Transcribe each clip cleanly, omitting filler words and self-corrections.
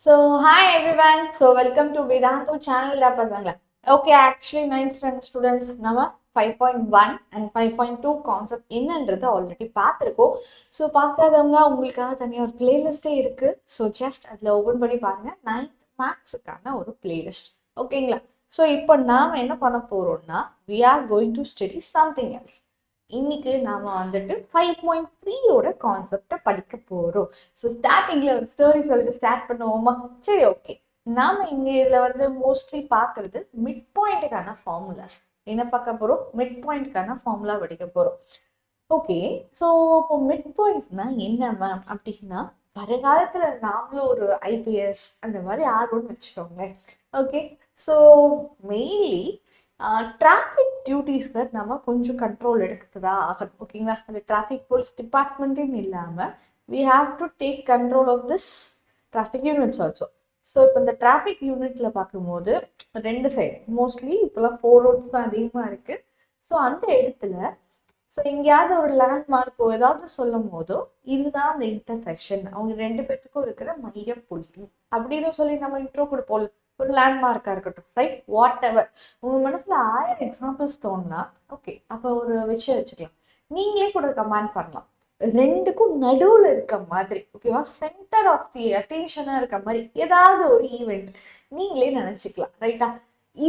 So, hi everyone. So, welcome to Vedantu channel. Okay, actually, 9th standard students, நம்ம 5.1 and 5.2 concept என்னன்றதை already பார்த்துருக்கோம். So பார்க்காதவங்க உங்களுக்காக தனியாக ஒரு பிளேலிஸ்ட்டே இருக்கு. ஸோ ஜஸ்ட் அதில் ஓப்பன் பண்ணி பாருங்க. 9th மேக்ஸுக்கான ஒரு பிளேலிஸ்ட். ஓகேங்களா? ஸோ இப்போ நாம் என்ன பண்ண போறோம்னா we are going to study something else. இன்னைக்கு நாம வந்துட்டு 5.3யோட கான்செப்டை படிக்க போறோம். ஸோ ஸ்டார்டிங்ல ஒரு ஸ்டோரி சொல்லிட்டு ஸ்டார்ட் பண்ணுவோமா? சரி, ஓகே. நாம இங்க இதுல வந்து மோஸ்ட்லி பாக்குறது மிட் பாயிண்ட்டுக்கான ஃபார்முலாஸ். என்ன பார்க்க போறோம்? மிட் பாயிண்ட்கான ஃபார்முலா படிக்க போறோம். ஓகே, ஸோ இப்போ மிட் பாயிண்ட்ஸ்னா என்ன மேம் அப்படின்னா, வருங்காலத்துல நாமளும் ஒரு ஐபிஎஸ் அந்த மாதிரி ஆர்வம்னு வச்சுக்கோங்க. ஓகே, ஸோ மெயின்லி டிராஃபிக் டியூட்டிஸ்ல நம்ம கொஞ்சம் கண்ட்ரோல் எடுக்கிறதா ஆகணும். ஓகேங்களா? அந்த டிராஃபிக் போலீஸ் டிபார்ட்மெண்ட்டுன்னு இல்லாமல் we have to take control of this traffic units also. So இப்போ இந்த டிராஃபிக் யூனிட்ல பார்க்கும்போது ரெண்டு சைடு மோஸ்ட்லி இப்போலாம் 4 roads தான் அதிகமாக இருக்கு. ஸோ அந்த இடத்துல ஸோ எங்கேயாவது ஒரு லேண்ட்மார்க்கோ ஏதாவது சொல்லும் போதோ இதுதான் அந்த இன்டர்செக்ஷன், அவங்க ரெண்டு பேர்த்துக்கும் இருக்கிற மைய புள்ளி அப்படின்னு சொல்லி நம்ம இன்ட்ரோ கொடுப்போம். ஒரு லேண்ட்மார்க்காக இருக்கட்டும், ரைட், வாட் எவர். உங்கள் மனசில் 1000 எக்ஸாம்பிள்ஸ் தோணுனா ஓகே, அப்போ ஒரு விஷயம் வச்சுக்கலாம். நீங்களே கூட கமெண்ட் பண்ணலாம், ரெண்டுக்கும் நடுவில் இருக்க மாதிரி, ஓகேவா, சென்டர் ஆஃப் தி அட்டென்ஷனாக இருக்க மாதிரி ஏதாவது ஒரு ஈவெண்ட் நீங்களே நினச்சிக்கலாம். ரைட்டா?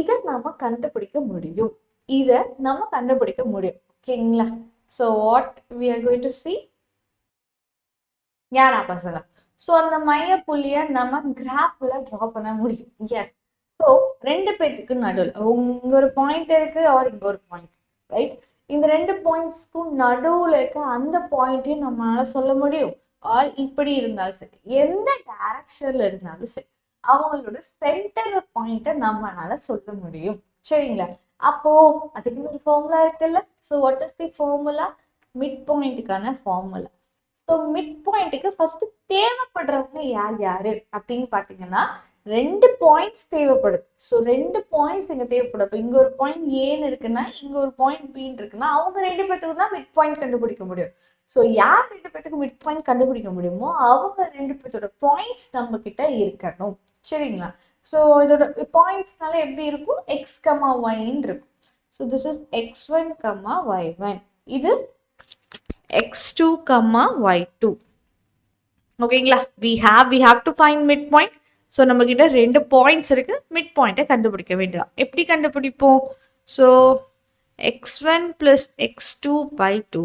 இதை நம்ம கண்டுபிடிக்க முடியும். ஓகேங்களா? So what we are going to see யாரா பசங்க. ஸோ அந்த மைய புள்ளியை நம்ம கிராஃப்ல ட்ரா பண்ண முடியும். எஸ். ஸோ ரெண்டு பேத்துக்கு நடுவில் இங்க ஒரு பாயிண்ட் இருக்கு, ஆர் இங்க ஒரு பாயிண்ட், ரைட்? இந்த ரெண்டு பாயிண்ட்ஸ்க்கும் நடுவில் இருக்க அந்த பாயிண்ட்டையும் நம்மளால சொல்ல முடியும். ஆர் இப்படி இருந்தாலும் சரி, எந்த டைரக்ஷன்ல இருந்தாலும் சரி, அவங்களோட சென்டர் பாயிண்ட்டை நம்மளால சொல்ல முடியும். சரிங்களா? அப்போ அதுக்கு ஒரு ஃபார்முலா இருக்குல்ல. So what is the formula? Mid பாயிண்ட்டுக்கான ஃபார்முலா. ஸோ மிட் பாயிண்ட்டுக்கு ஃபர்ஸ்ட் தேவைப்படுறவங்க யார் யாரு அப்படின்னு பார்த்தீங்கன்னா, ரெண்டு பாயிண்ட்ஸ் தேவைப்படுது. ஸோ ரெண்டு பாயிண்ட்ஸ் இங்கே தேவைப்படும். இப்போ இங்கே ஒரு பாயிண்ட் ஏன்னு இருக்குன்னா, இங்கே ஒரு பாயிண்ட் பின்னு இருக்குன்னா, அவங்க ரெண்டு பேத்துக்கு தான் மிட் பாயிண்ட் கண்டுபிடிக்க முடியும். ஸோ யார் ரெண்டு பேத்துக்கு மிட் பாயிண்ட் கண்டுபிடிக்க முடியுமோ அவங்க ரெண்டு பேர்த்தோட பாயிண்ட்ஸ் நம்ம கிட்ட இருக்கணும். சரிங்களா? ஸோ இதோட பாயிண்ட்ஸ்னால எப்படி இருக்கும்? எக்ஸ் கமா ஒய்ன்னு இருக்கும். So this is x1, y1. இது x2, y2. ஓகேங்களா? we have to find midpoint. So நம்ம கிட்ட ரெண்டு பாயிண்ட்ஸ் இருக்கு. மிட் பாயிண்ட்டை கண்டுபிடிக்க வேண்டியதான். எப்படி கண்டுபிடிப்போம்? So x1 plus x2 by 2,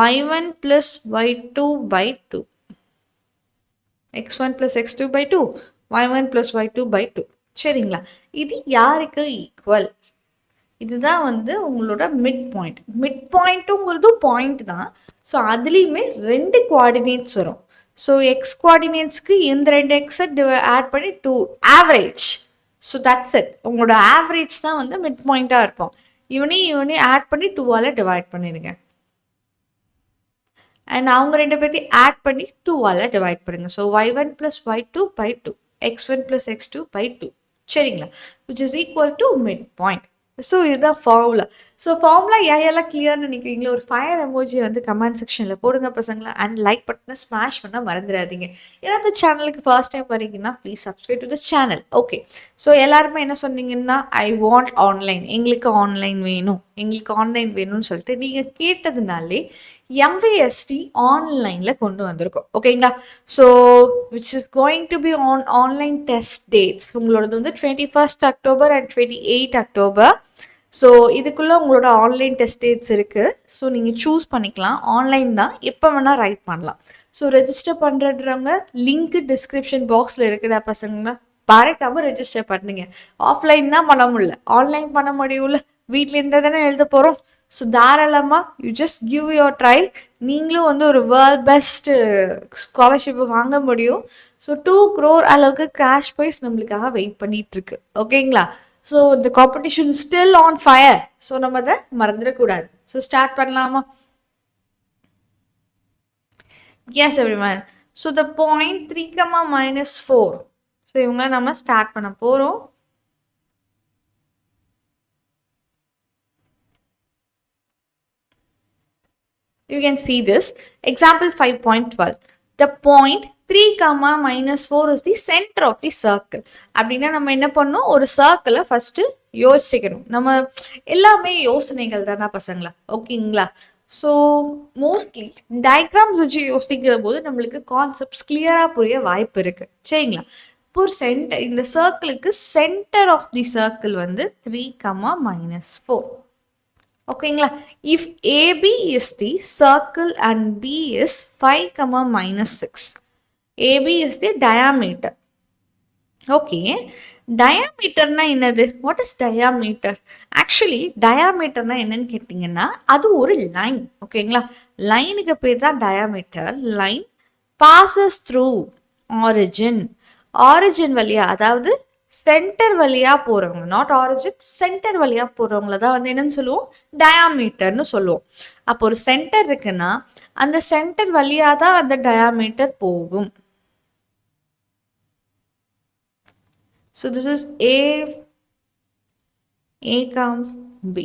y1 plus y2 by 2. x1 plus x2 by 2, y1 plus y2 by 2. சரிங்களா? இது யாருக்கு ஈக்குவல்? இதுதான் வந்து உங்களோட மிட் பாயிண்ட். மிட் பாயிண்ட்டுங்கிறது பாயிண்ட் தான். ஸோ அதுலேயுமே ரெண்டு குவார்டினேட்ஸ் வரும். ஸோ எக்ஸ் குவார்டினேட்ஸ்க்கு இந்த ரெண்டு எக்ஸை ஆட் பண்ணி 2 ஆவரேஜ். So that's it. உங்களோட ஆவரேஜ் தான் வந்து மிட் பாயிண்ட்டாக இருப்போம். இவனையும் ஆட் பண்ணி 2ஆல் டிவைட் பண்ணிடுங்க. அண்ட் அவங்க ரெண்டு பேர்த்தையும் ஆட் பண்ணி 2ஆல் டிவைட் பண்ணுங்க. So y1 plus y2 by 2, x1 plus x2 by 2. சரிங்களா? Which is equal to mid point. So இதுதான் ஃபார்முலா. ஸோ ஃபார்முலா யாரெல்லாம் கிளியர்னு நினைக்கிறீங்களோ ஒரு ஃபயர் எமோஜி வந்து கமெண்ட் செக்ஷனில் போடுங்க பசங்களா. அண்ட் லைக் பட்டனை ஸ்மாஷ் பண்ண மறந்துடாதீங்க. ஏன்னா இந்த சேனலுக்கு ஃபர்ஸ்ட் டைம் வரீங்கன்னா please subscribe to the channel. Okay, so எல்லாருமே என்ன சொன்னீங்கன்னா, ஐ வாண்ட் ஆன்லைன், எங்களுக்கு ஆன்லைன் வேணும்னு சொல்லிட்டு நீங்கள் கேட்டதுனாலே MVST ஆன்லைனில் கொண்டு வந்திருக்கோம். ஓகேங்களா? So which is going to be online test dates. உங்களோடது வந்து 21st October and 28 October. So இதுக்குள்ளே உங்களோட ஆன்லைன் டெஸ்ட் டேட்ஸ் இருக்குது. ஸோ நீங்கள் சூஸ் பண்ணிக்கலாம். ஆன்லைன் தான், எப்போ வேணால் ரைட் பண்ணலாம். ஸோ ரெஜிஸ்டர் பண்ணுறவங்க லிங்க் டிஸ்கிரிப்ஷன் பாக்ஸில் இருக்குதா பசங்களா, மறக்காமல் ரெஜிஸ்டர் பண்ணுங்க. ஆஃப்லைன் தான் பண்ண முடியல, ஆன்லைன் பண்ண முடியும்ல. வீட்டில் இருந்தால் தானே எழுத போகிறோம். ஸோ தாராளமாக you just give your try. நீங்களும் வந்து ஒரு வேர்ல்ட் பெஸ்ட்டு ஸ்காலர்ஷிப்பை வாங்க முடியும். ஸோ 2 crore அளவுக்கு கேஷ் ப்ரைஸ் நம்மளுக்காக வெயிட் பண்ணிகிட்ருக்கு. ஓகேங்களா? ஸோ இந்த competition still on fire. So நம்ம அதை மறந்துடக்கூடாது. ஸோ ஸ்டார்ட் பண்ணலாமா? Yes everyone. So the point 3, -4. So இவங்க நம்ம ஸ்டார்ட் பண்ண போகிறோம். You can see this. Example 5.12. the point 3, -4 is the center of the circle. அப்படின்னா நம்ம என்ன பண்ணோம், ஒரு சர்க்கிளை ஃபர்ஸ்ட் யோசிக்கணும். நம்ம எல்லாமே யோசனைகள் தானா பசங்களா, ஓகேங்களா? ஸோ மோஸ்ட்லி டயக்ராம்ஸ் வச்சு யோசிக்கிற போது நம்மளுக்கு கான்செப்ட்ஸ் கிளியரா புரிய வாய்ப்பு இருக்கு, சரிங்களா? இப்போ சென்டர், இந்த சர்க்கிளுக்கு சென்டர் ஆஃப் தி சர்க்கிள் வந்து 3, -4. ஓகேங்களா? If AB is the circle and B is 5, -6. AB is the diameter. Okay, டயாமீட்டர்னா என்னது? What is diameter? ஆக்சுவலி டயாமீட்டர்னா என்னன்னு கேட்டிங்கன்னா அது ஒரு லைன், ஓகேங்களா? லைனுக்கு பேர் தான் diameter. Line passes through origin. Origin வழியா, அதாவது சென்டர் வழியா போறவங்க, நாட் ஆரிஜின், சென்டர் வழியா போறவங்கள தான் வந்து என்னன்னு சொல்லுவோம், டயாமீட்டர்னு சொல்லுவோம். அப்போ ஒரு சென்டர் இருக்குன்னா அந்த சென்டர் வழியா தான் அந்த டயாமீட்டர் போகும். So this is A B.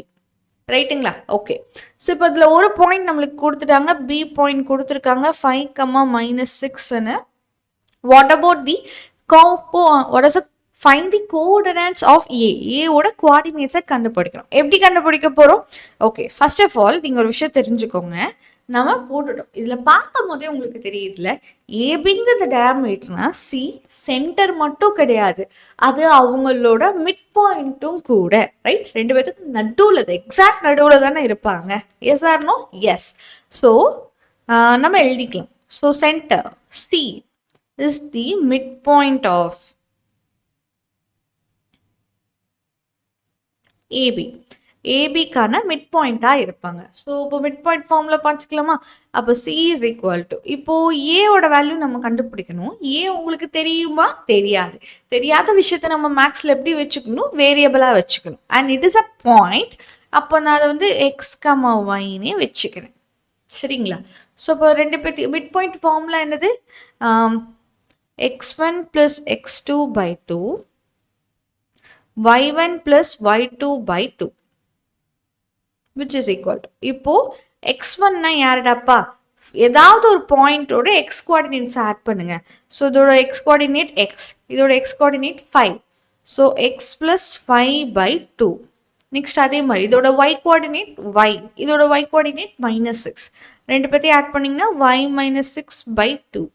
ரைட்டுங்களா? ஓகே. ஸோ இப்போ இதில் ஒரு பாயிண்ட் நம்மளுக்கு கொடுத்துட்டாங்க, பி பாயிண்ட் கொடுத்துருக்காங்க 5, -6ன்னு. What about the what is find the coordinates of A. ஏவோட கோஆர்டினேட்ஸை கண்டுபிடிக்கணும். எப்படி கண்டுபிடிக்க போகிறோம்? ஓகே, ஃபர்ஸ்ட் ஆஃப் ஆல் நீங்கள் ஒரு விஷயம் தெரிஞ்சுக்கோங்க. நம்ம போட்டுட்டோம், இதில் பார்க்கும் போதே உங்களுக்கு தெரியுதுல, ஏபிங்கிறது டயாமீட்டர்னா சி சென்டர் மட்டும் கிடையாது, அது அவங்களோட மிட் பாயிண்ட்டும் கூட, ரைட்? ரெண்டு பேருக்கு நடுவில், எக்ஸாக்ட் நடுவில் தானே இருப்பாங்க. Yes or no? Yes. So நம்ம எழுதிக்கலாம். So center C is the mid point of AB. ஏபிக்கான மிட் பாயிண்டாக இருப்பாங்க. ஸோ இப்போ மிட் பாயிண்ட் ஃபார்மில் பார்த்துக்கலாமா? அப்போ சி இஸ் ஈக்குவல் டு, இப்போது ஏவோட வேல்யூ நம்ம கண்டுபிடிக்கணும். ஏ உங்களுக்கு தெரியுமா? தெரியாது. தெரியாத விஷயத்த நம்ம மேக்ஸில் எப்படி வச்சுக்கணும்? வேரியபிளாக வச்சுக்கணும். And it is a point. அப்போ நான் அதை வந்து எக்ஸ், ஒய்னே வச்சுக்கிறேன், சரிங்களா? ஸோ இப்போ ரெண்டு பேர்த்தி மிட் பாயிண்ட் ஃபார்முலா என்னது? x1 + x2/2 y1 + y2/2 which is equal to, இப்போ x1னா யாருடாப்பா? ஏதாவது ஒரு பாயிண்டோட எக்ஸ் கோஆர்டினேட்ஸ் ஆட் பண்ணுங்க. ஸோ இதோட எக்ஸ் கோஆர்டினேட் எக்ஸ், இதோட X coordinate 5. So X + 5/2. Next அதே மாதிரி இதோட y கோஆர்டினேட் y, இதோட y கோஆர்டினேட் -6. ரெண்டு பேர்த்தையும் ஆட் பண்ணிங்கன்னா y - 6/2.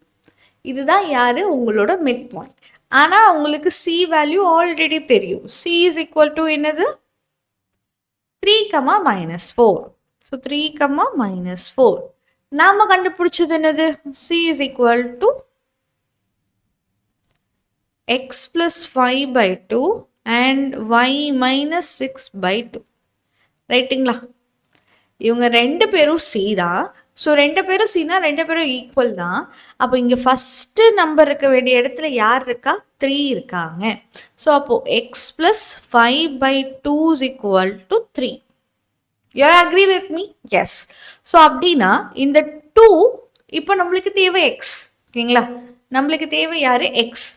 இதுதான் யாரு? உங்களோட மிட் பாயிண்ட். ஆனால் உங்களுக்கு சி வேல்யூ ஆல்ரெடி தெரியும். சி இஸ் ஈக்குவல் டு என்னது? 3, -4. ஸோ 3, -4. நாம கண்டுபிடிச்சது என்னது? C is equal to X + 5/2 and y - 6/2. ரைட்டுங்களா? இவங்க ரெண்டு பேரும் சி தான். ஸோ ரெண்டு பேரும் சினா ரெண்டு பேரும் ஈக்குவல் தான். அப்போ இங்கே ஃபஸ்ட்டு நம்பர் இருக்க வேண்டிய இடத்துல யார் இருக்கா? 3 இருக்காங்க. ஸோ அப்போது X + 5/2 is equal to 3. You agree with me? Yes. So அப்படின்னா இந்த 2 இப்போ நம்மளுக்கு தேவை எக்ஸ், ஓகேங்களா? நம்மளுக்கு தேவை யாரு? எக்ஸ்.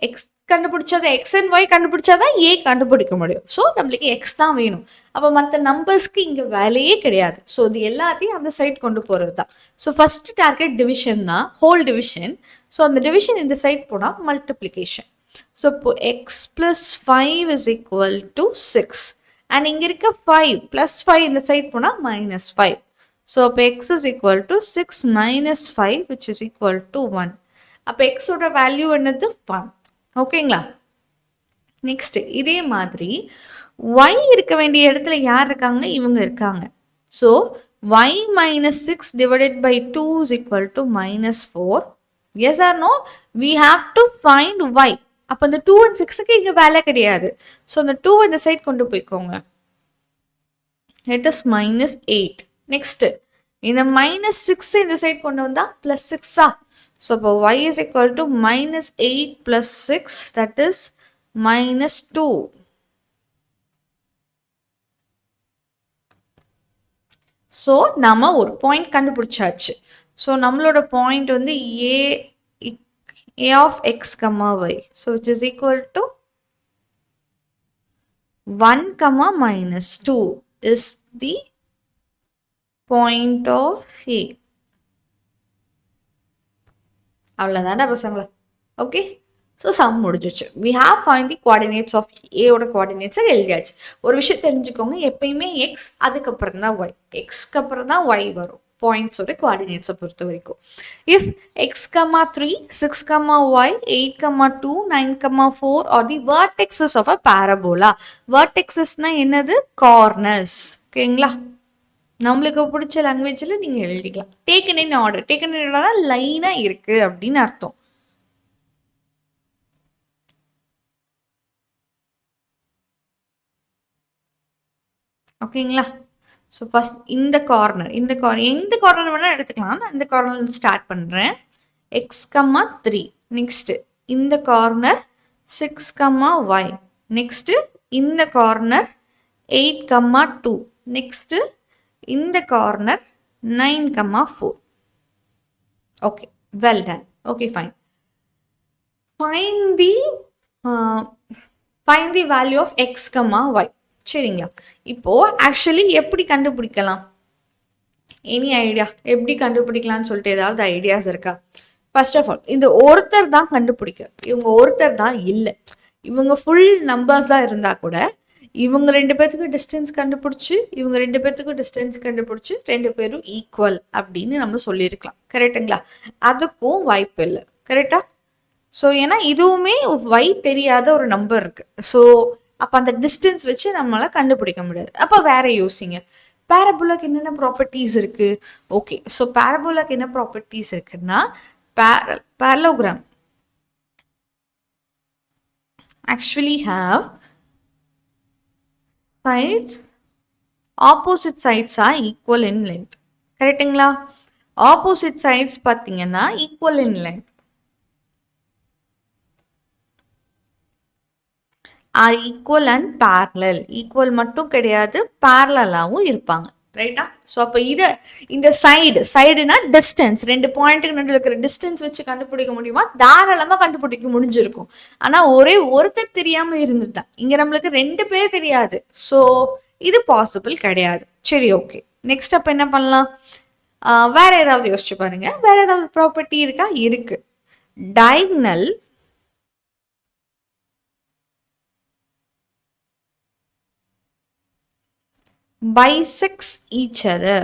எக்ஸ் கண்டுபிடிச்சாதான், எக்ஸ் அண்ட் ஒய் கண்டுபிடிச்சாதான் ஏ கண்டுபிடிக்க முடியும். ஸோ நம்மளுக்கு எக்ஸ் தான் வேணும். அப்போ மற்ற நம்பர்ஸ்க்கு இங்கே வேலையே கிடையாது. ஸோ இது எல்லாத்தையும் அந்த சைட் கொண்டு போகிறது தான். ஸோ ஃபர்ஸ்ட் டார்கெட் டிவிஷன் தான், ஹோல் டிவிஷன். ஸோ அந்த டிவிஷன் இந்த சைட் போனால் மல்டிப்ளிகேஷன். ஸோ இப்போ X + 5 is equal to 6. And இங்கே இருக்க 5 + 5 இந்த சைட் போனால் -5. ஸோ அப்போ X is equal to 6 - 5 which is equal to 1. அப்போ எக்ஸோட வேல்யூ என்னது? 1. ஓகேங்களா? நெக்ஸ்ட் இதே மாதிரி y இருக்க வேண்டிய இடத்துல யார் இருக்காங்க? இவங்க இருக்காங்க. So y - 6/2 is equal to -4. Yes or no? We have to find y. அப்போ இந்த 2 and 6க்கு இங்கே வேலை கிடையாது. ஸோ அந்த 2 இந்த சைட் கொண்டு போய்க்கோங்க. It is -8. நெக்ஸ்ட் இந்த -6 இந்த சைட் கொண்டு வந்தால் +6ஆ? So, y is equal to -8 + 6, that is -2. So, நம்ம ஒரு பாயிண்ட் கண்டுபிடிச்சாச்சு. ஸோ நம்மளோட பாயிண்ட் வந்து a of x, y. So, which is equal to 1, -2 is the point of a. அவ்வளோதானே பசங்களா? ஓகே, ஸோ சம் முடிஞ்சிச்சு. We have find the coordinates of ஏயோட கோஆர்டினேட்ஸை எழுதியாச்சு. ஒரு விஷயம் தெரிஞ்சுக்கோங்க, எப்பயுமே எக்ஸ் அதுக்கப்புறம் தான் ஒய், எக்ஸ்க்கு அப்புறம் தான் ஒய் வரும் பாயிண்ட்ஸோட கோஆர்டினேட்ஸை பொறுத்த வரைக்கும். If X comma 3, 6 comma Y, 8 comma 2, 9 comma 4 are the vertices of a parabola. வெர்டெக்ஸஸ்னா என்னது? கார்னர்ஸ். ஓகேங்களா? நம்மளுக்கு பிடிச்ச லாங்குவேஜில் நீங்கள் எழுதிக்கலாம். Taken in order. Taken in order லைனாக இருக்குது அப்படின்னு அர்த்தம். ஓகேங்களா? ஸோ ஃபஸ்ட் இந்த கார்னர் எந்த கார்னர் வேணால் எடுத்துக்கலாம். நான் இந்த கார்னர் ஸ்டார்ட் பண்ணுறேன். எக்ஸ் கம்மா 3, நெக்ஸ்ட்டு இந்த கார்னர் 6 கம்மா ஒய், நெக்ஸ்ட்டு இந்த கார்னர் 8 கம்மா 2, நெக்ஸ்ட்டு இந்த corner 9 comma 4. Okay, well done. Okay, fine. Find the value of x comma y. சரிங்களா? இப்போ ஆக்சுவலி எப்படி கண்டுபிடிக்கலாம்? எனி ஐடியா எப்படி கண்டுபிடிக்கலாம்னு சொல்லிட்டு ஏதாவது ஐடியாஸ் இருக்கா? ஃபர்ஸ்ட் ஆஃப் ஆல் இந்த ஒருத்தர் தான் கண்டுபிடிக்க, இவங்க ஒருத்தர் தான் இல்லை. இவங்க ஃபுல் நம்பர்ஸ் தான் இருந்தா கூட இவங்க 2 பேர்த்துக்கு டிஸ்டன்ஸ் கண்டுபிடிச்சி, இவங்க 2 பேர்த்துக்கும் டிஸ்டன்ஸ் கண்டுபிடிச்சி 2 பேரும் ஈக்குவல் அப்படின்னு நம்ம சொல்லியிருக்கலாம். கரெக்டுங்களா? அதுக்கும் வாய்ப்பு இல்லை. கரெக்டா? ஸோ ஏன்னா இதுவுமே ஒய் தெரியாத ஒரு நம்பர் இருக்கு. ஸோ அப்போ அந்த டிஸ்டன்ஸ் வச்சு நம்மளால கண்டுபிடிக்க முடியாது. அப்போ வேற யோசிங்க. பேரபோலாக்கு என்னென்ன ப்ராப்பர்ட்டிஸ் இருக்கு? ஓகே, ஸோ பேரபோலாக்கு என்ன ப்ராப்பர்ட்டிஸ் இருக்குன்னா, parallelogram actually have sides, opposite sides are equal in length. கரெக்டுங்களா? ஆப்போசிட் சைட்ஸ் பார்த்தீங்கன்னா equal in length. Are equal and parallel. Equal மட்டும் கிடையாது, பேரலாவும் இருப்பாங்க. ரைட்டா? ஸோ அப்போ இந்த சைடுனா டிஸ்டன்ஸ், 2 பாயிண்ட்டுக்கு நடுவில் இருக்கிற டிஸ்டன்ஸ் வச்சு கண்டுபிடிக்க முடியுமா? தாராளமாக கண்டுபிடிக்க முடிஞ்சிருக்கும். ஆனால் ஒருத்தர் தெரியாமல் இருந்துட்டான். இங்கே நம்மளுக்கு 2 பேர் தெரியாது. ஸோ இது பாசிபிள் கிடையாது. சரி, ஓகே. நெக்ஸ்ட் அப்போ என்ன பண்ணலாம்? வேற ஏதாவது யோசிச்சு பாருங்க. வேற ஏதாவது ப்ராப்பர்ட்டி இருக்கா? இருக்கு. diagonal bisects each other.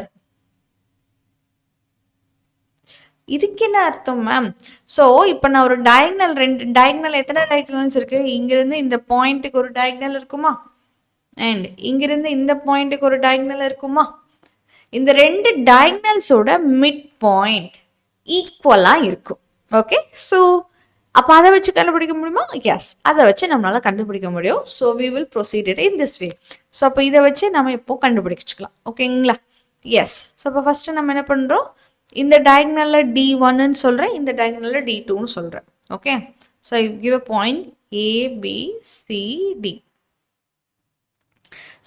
இதுக்கு என்ன அர்த்தம் மேம்? ஸோ இப்போ நான் ஒரு டயக்னல் எத்தனை டயக்னல்ஸ் இருக்கு? இங்கிருந்து இந்த பாயிண்ட்டுக்கு ஒரு டயக்னல் இருக்குமா? அண்ட் இங்கிருந்து இந்த பாயிண்ட்டுக்கு ஒரு டயக்னல் இருக்குமா? இந்த 2 டயக்னல்ஸோட மிட் பாயிண்ட் ஈக்குவலாக இருக்கும். ஓகே, ஸோ அப்போ அதை வச்சு கண்டுபிடிக்க முடியுமா? எஸ், அதை வச்சு நம்மளால கண்டுபிடிக்க முடியும். So we will proceed it in this way. So அப்போ இதை வச்சு நம்ம இப்போ கண்டுபிடிச்சிக்கலாம். ஓகேங்களா? எஸ். ஸோ அப்போ ஃபஸ்ட்டு நம்ம என்ன பண்ணுறோம்? இந்த டயக்னலில் D1ன்னு சொல்கிறேன், இந்த டயக்னலில் D2ன்னு சொல்கிறேன். Okay, so I give a point ABCD.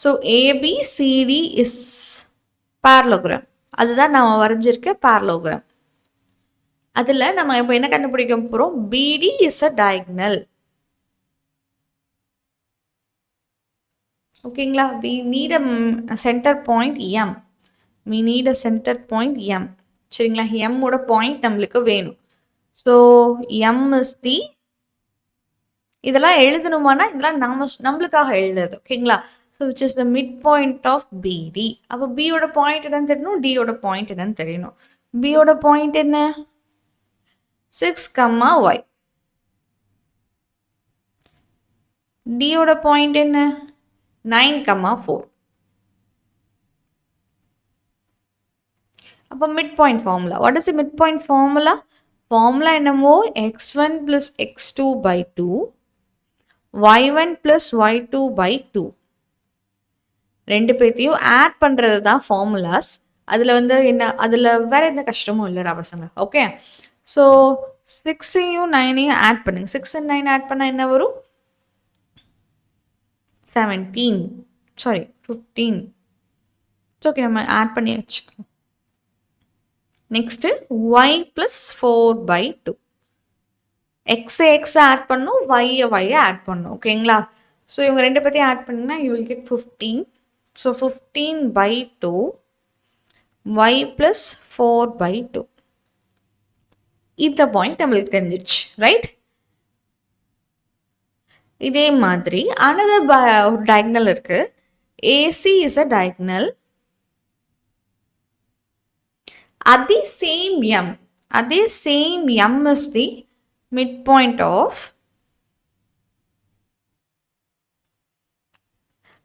So ABCD is parallelogram. அதுதான் நம்ம வரைஞ்சிருக்க parallelogram. அதில் நம்ம இப்போ என்ன கண்டுபிடிக்க போகிறோம்? BD is a diagonal. ஓகேங்களா? we need a center point M. we need a center point M. சரிங்களா? M ஓட பாயிண்ட் நம்மளுக்கு வேணும். ஸோ M is the, இதெல்லாம் எழுதணுமானா இதெல்லாம் நம்மளுக்காக எழுதுறது. ஓகேங்களா? So which is the midpoint of BD. அப்போ B ஓட பாயிண்ட் என்னன்னு தெரியணும், D ஓட பாயிண்ட் என்னன்னு தெரியணும். B ஓட பாயிண்ட் என்ன? 6, y. D ஓட பாயிண்ட் என்ன? 9, 4. அப்போ midpoint formula. What is the midpoint formula? Formula என்னமோ x1 plus x2 by 2, y1 plus y2 by 2. ரெண்டு பேர்த்தையும் ஆட் பண்ணுறது தான் ஃபார்முலாஸ். அதில் என்ன, அதில் வேற எந்த கஷ்டமும் இல்லைடா பசங்க. ஓகே, ஸோ 6ஐயும் 9ஐயும் ஆட் பண்ணுங்க. 6 and 9 ஆட் பண்ணால் என்ன வரும்? 17. சாரி 15. ஓகே, நம்ம ஆட் பண்ணி வச்சுக்கலாம். Next y plus 4 by 2. X add பண்ணும், y ஆட் பண்ணும். ஓகேங்களா? ஸோ இவங்க 2 பேர்த்தையும் ஆட் பண்ணிங்கன்னா you will get 15. So 15 by 2, y plus 4 by 2. இந்த பாயிண்ட் நம்மளுக்கு தெரிஞ்சிச்சு, ரைட்? இதே மாதிரி another ஒரு diagonal இருக்கு. AC is a diagonal at the same M is the midpoint of,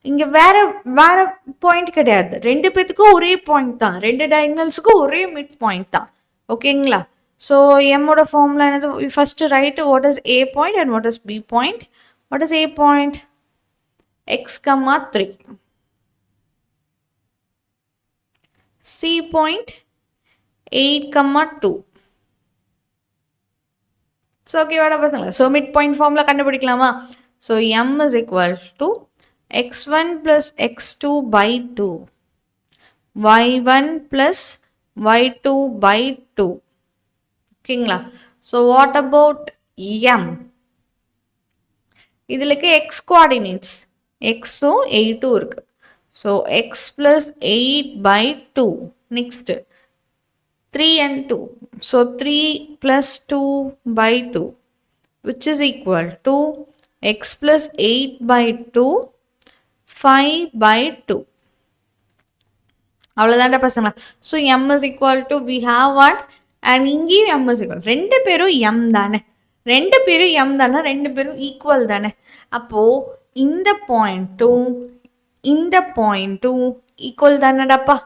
இங்க வேற வேற பாயிண்ட் கிடையாது, ரெண்டு பேத்துக்கும் ஒரே பாயிண்ட் தான், ரெண்டு டயகனல்ஸுக்கும் ஒரே மிட் பாயிண்ட் தான். ஓகேங்களா? ஸோ எம்மோட ஃபார்முலா என்னது? First right what is A point and what is B point. What is A point? X, 3. C point 8, 2. So ஓகேவாடா பசங்களா? ஸோ மிட் பாயிண்ட் ஃபார்முலா கண்டுபிடிக்கலாமா? So M is equal to x1 plus x2 by 2, y1 plus y2 by 2. ஓகேங்களா? So what about M? இதுலக்கு x coordinates xும் 8ம் இருக்கு. So x plus 8 by 2. Next 3 and 2. So 3 plus 2 by 2, which is equal to x plus 8 by 2, 5 by 2. அவ்வளோதான்டா பசங்களா? So M is equal to, we have what? And இங்கேயும் M is equal. ரெண்டு பேரும் M தானே, ரெண்டு பேரும் M தானே, ரெண்டு பேரும் ஈக்குவல் தானே. அப்போது இந்த பாயிண்ட்டும் இந்த பாயிண்ட்டும் equal தானடாப்பா.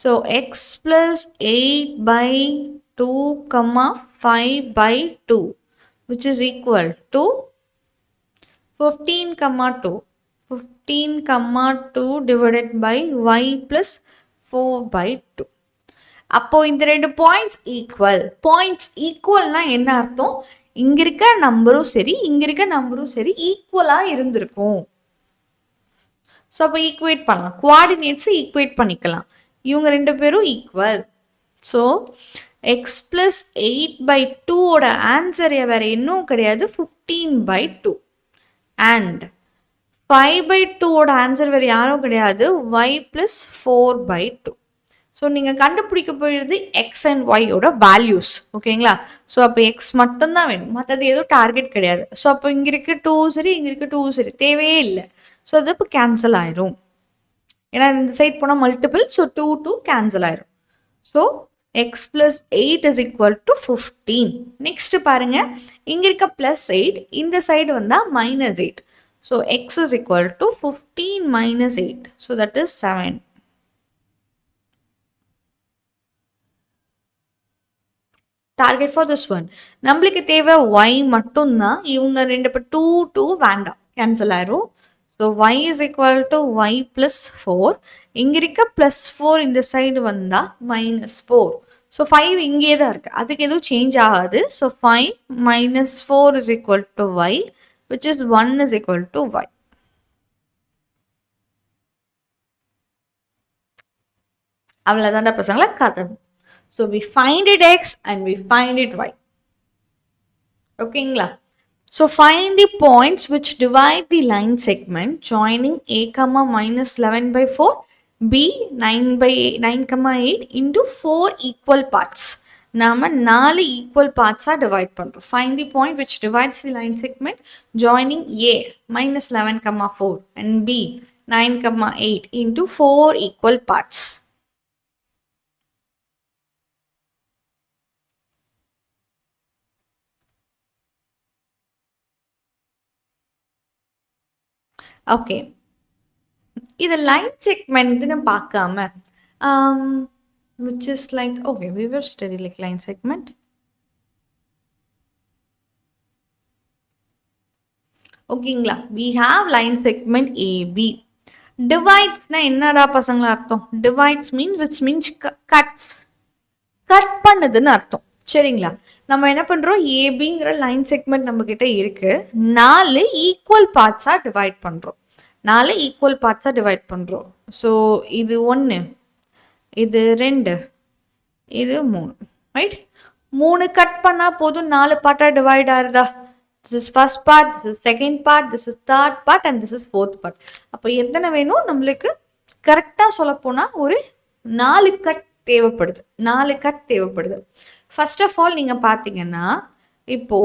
So x plus 8 by 2, 5 by 2, which is equal to 15, 2. 15, 2 divided by y plus 4 by 2. அப்போ இந்த ரெண்டு பாயிண்ட்ஸ் ஈக்குவல். பாயிண்ட்ஸ் ஈக்குவல்னா என்ன அர்த்தம்? இங்க இருக்க நம்பரும் சரி இங்க இருக்க நம்பரும் சரி ஈக்குவலா இருந்திருக்கும். ஸோ அப்போ ஈக்குவேட் பண்ணலாம், கோஆர்டினேட்ஸை ஈக்குவேட் பண்ணிக்கலாம். இவங்க ரெண்டு பேரும் equal. So X plus 8 by 2ஓட ஆன்சர் வேற இன்னும் கிடையாது, 15 by 2. அண்ட் 5 by 2ஓட ஆன்சர் வேறு யாரும் கிடையாது, y plus 4 by 2. ஸோ நீங்கள் கண்டுபிடிக்க போயிடுது எக்ஸ் அண்ட் ஒய்யோட வேல்யூஸ். ஓகேங்களா? ஸோ அப்போ எக்ஸ் மட்டும்தான் வேணும், மற்றது எதுவும் டார்கெட் கிடையாது. ஸோ அப்போ இங்கே இருக்க 2 சரி இங்கே இருக்க 2 சரி தேவையே இல்லை. ஸோ அது இப்போ கேன்சல் ஆயிரும், ஏன்னா இந்த சைட் போனால் மல்டிபிள். ஸோ 2 2 கேன்சல் ஆயிரும். So X plus 8 is equal to 15. Next பாருங்க, இங்கே இருக்க பிளஸ் 8 இந்த சைடு வந்தால் minus 8. So X is equal to 15 minus 8. So that is 7. Target for this one. நம்மளுக்கு தேவை y மட்டும்தான். இவங்க ரெண்டு பேர் 2 2 வேண்டாம், கேன்சல் ஆயிரும். So y is equal to y plus 4. இங்கே இருக்க ப்ளஸ் 4 இந்த சைடு வந்தால் மைனஸ் 4. ஸோ 5 இங்கே தான் இருக்குது, அதுக்கு எதுவும் சேஞ்ச் ஆகாது. So 5 minus 4 is equal to y, which is 1 is equal to y. அவ்வளோதான்டா பசங்களா கதை. So we find it x and we find it y. ஓகேங்களா? So find the points which divide the line segment joining a comma minus 11 by 4, b 9 by 9, 8 into 4 equal parts. நாம 4 equal parts divide பண்றோம். Find the point which divides the line segment joining a minus 11, 4 and b 9, 8 into 4 equal parts. Okay, இது line செக்மெண்ட்னு பார்க்காம which is like, okay, we will study like line segment. ஓகேங்களா? we have line segment AB. டிவைட்ஸ்னா என்னடா பசங்களா அர்த்தம்? Divides which means cuts, cut பண்ணுதுன்னு அர்த்தம். சரிங்களா? நம்ம என்ன பண்ணுறோம், ஏபிங்கிற லைன் செக்மெண்ட் நம்மக்கிட்ட இருக்கு, 4 ஈக்குவல் பார்ட்ஸாக டிவைட் பண்ணுறோம். 4 ஈக்குவல் பார்ட்ஸாக டிவைட் பண்ணுறோம். ஸோ இது 1, இது 2, இது 3, ரைட்? 3 கட் பண்ணால் போதும், 4 பார்ட்டாக டிவைட் ஆகுதா? This is first part, this is second part, this is third part and this is fourth part. அப்போ எத்தனை வேணும் நம்மளுக்கு? கரெக்டாக சொல்லப்போனால் ஒரு 4 கட் தேவைப்படுது, 4 கட் தேவைப்படுது. ஃபர்ஸ்ட் ஆஃப் ஆல் நீங்க பாத்தீங்கன்னா இப்போ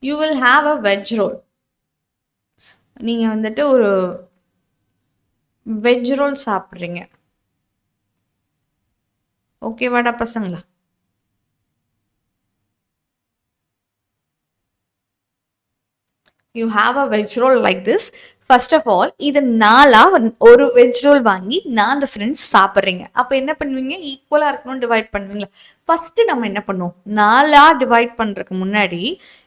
you will have a veg role. நீங்க வந்துட்டு ஒரு வெஜ் ரோல் சாப்பிட்றீங்க. ஓகேவாடா பசங்களா? You have a veg roll like this. First of all, இது 4 ஒரு வெஜ் ரோல் வாங்கி 4 ஃப்ரெண்ட்ஸ் சாப்பிட்றீங்க. அப்போ என்ன பண்ணுவீங்க? ஈக்குவலாக இருக்கணும், டிவைட் பண்ணுவீங்களா? ஃபர்ஸ்ட் நம்ம என்ன பண்ணுவோம்? 4 டிவைட் பண்ணுறதுக்கு முன்னாடி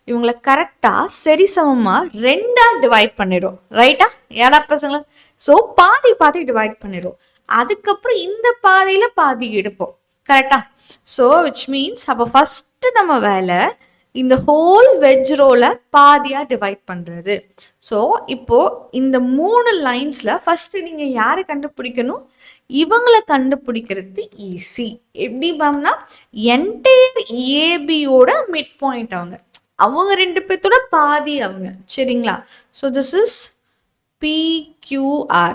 இவங்களை கரெக்டாக சரிசமமாக 2 டிவைட் பண்ணிடும். ரைட்டா? ஏடா பசங்களா? ஸோ பாதி பாதி டிவைட் பண்ணிடும். அதுக்கப்புறம் இந்த பாதியில் பாதி எடுப்போம். கரெக்டா? ஸோ விச் மீன்ஸ் அப்போ ஃபர்ஸ்ட் நம்ம வேலை இந்த ஹோல் வெஜ் ரோலை பாதியா டிவைட் பண்றது. ஸோ இப்போ இந்த 3 லைன்ஸ்ல ஃபர்ஸ்ட் நீங்க யாரை கண்டுபிடிக்கணும்? இவங்களை கண்டுபிடிக்கிறது ஈஸி. எப்படி பாம்னா என்டையர் ஏபியோட மிட் பாயிண்ட் அவங்க 2 பேர்த்தோட பாதி அவங்க. சரிங்களா? So this is PQR.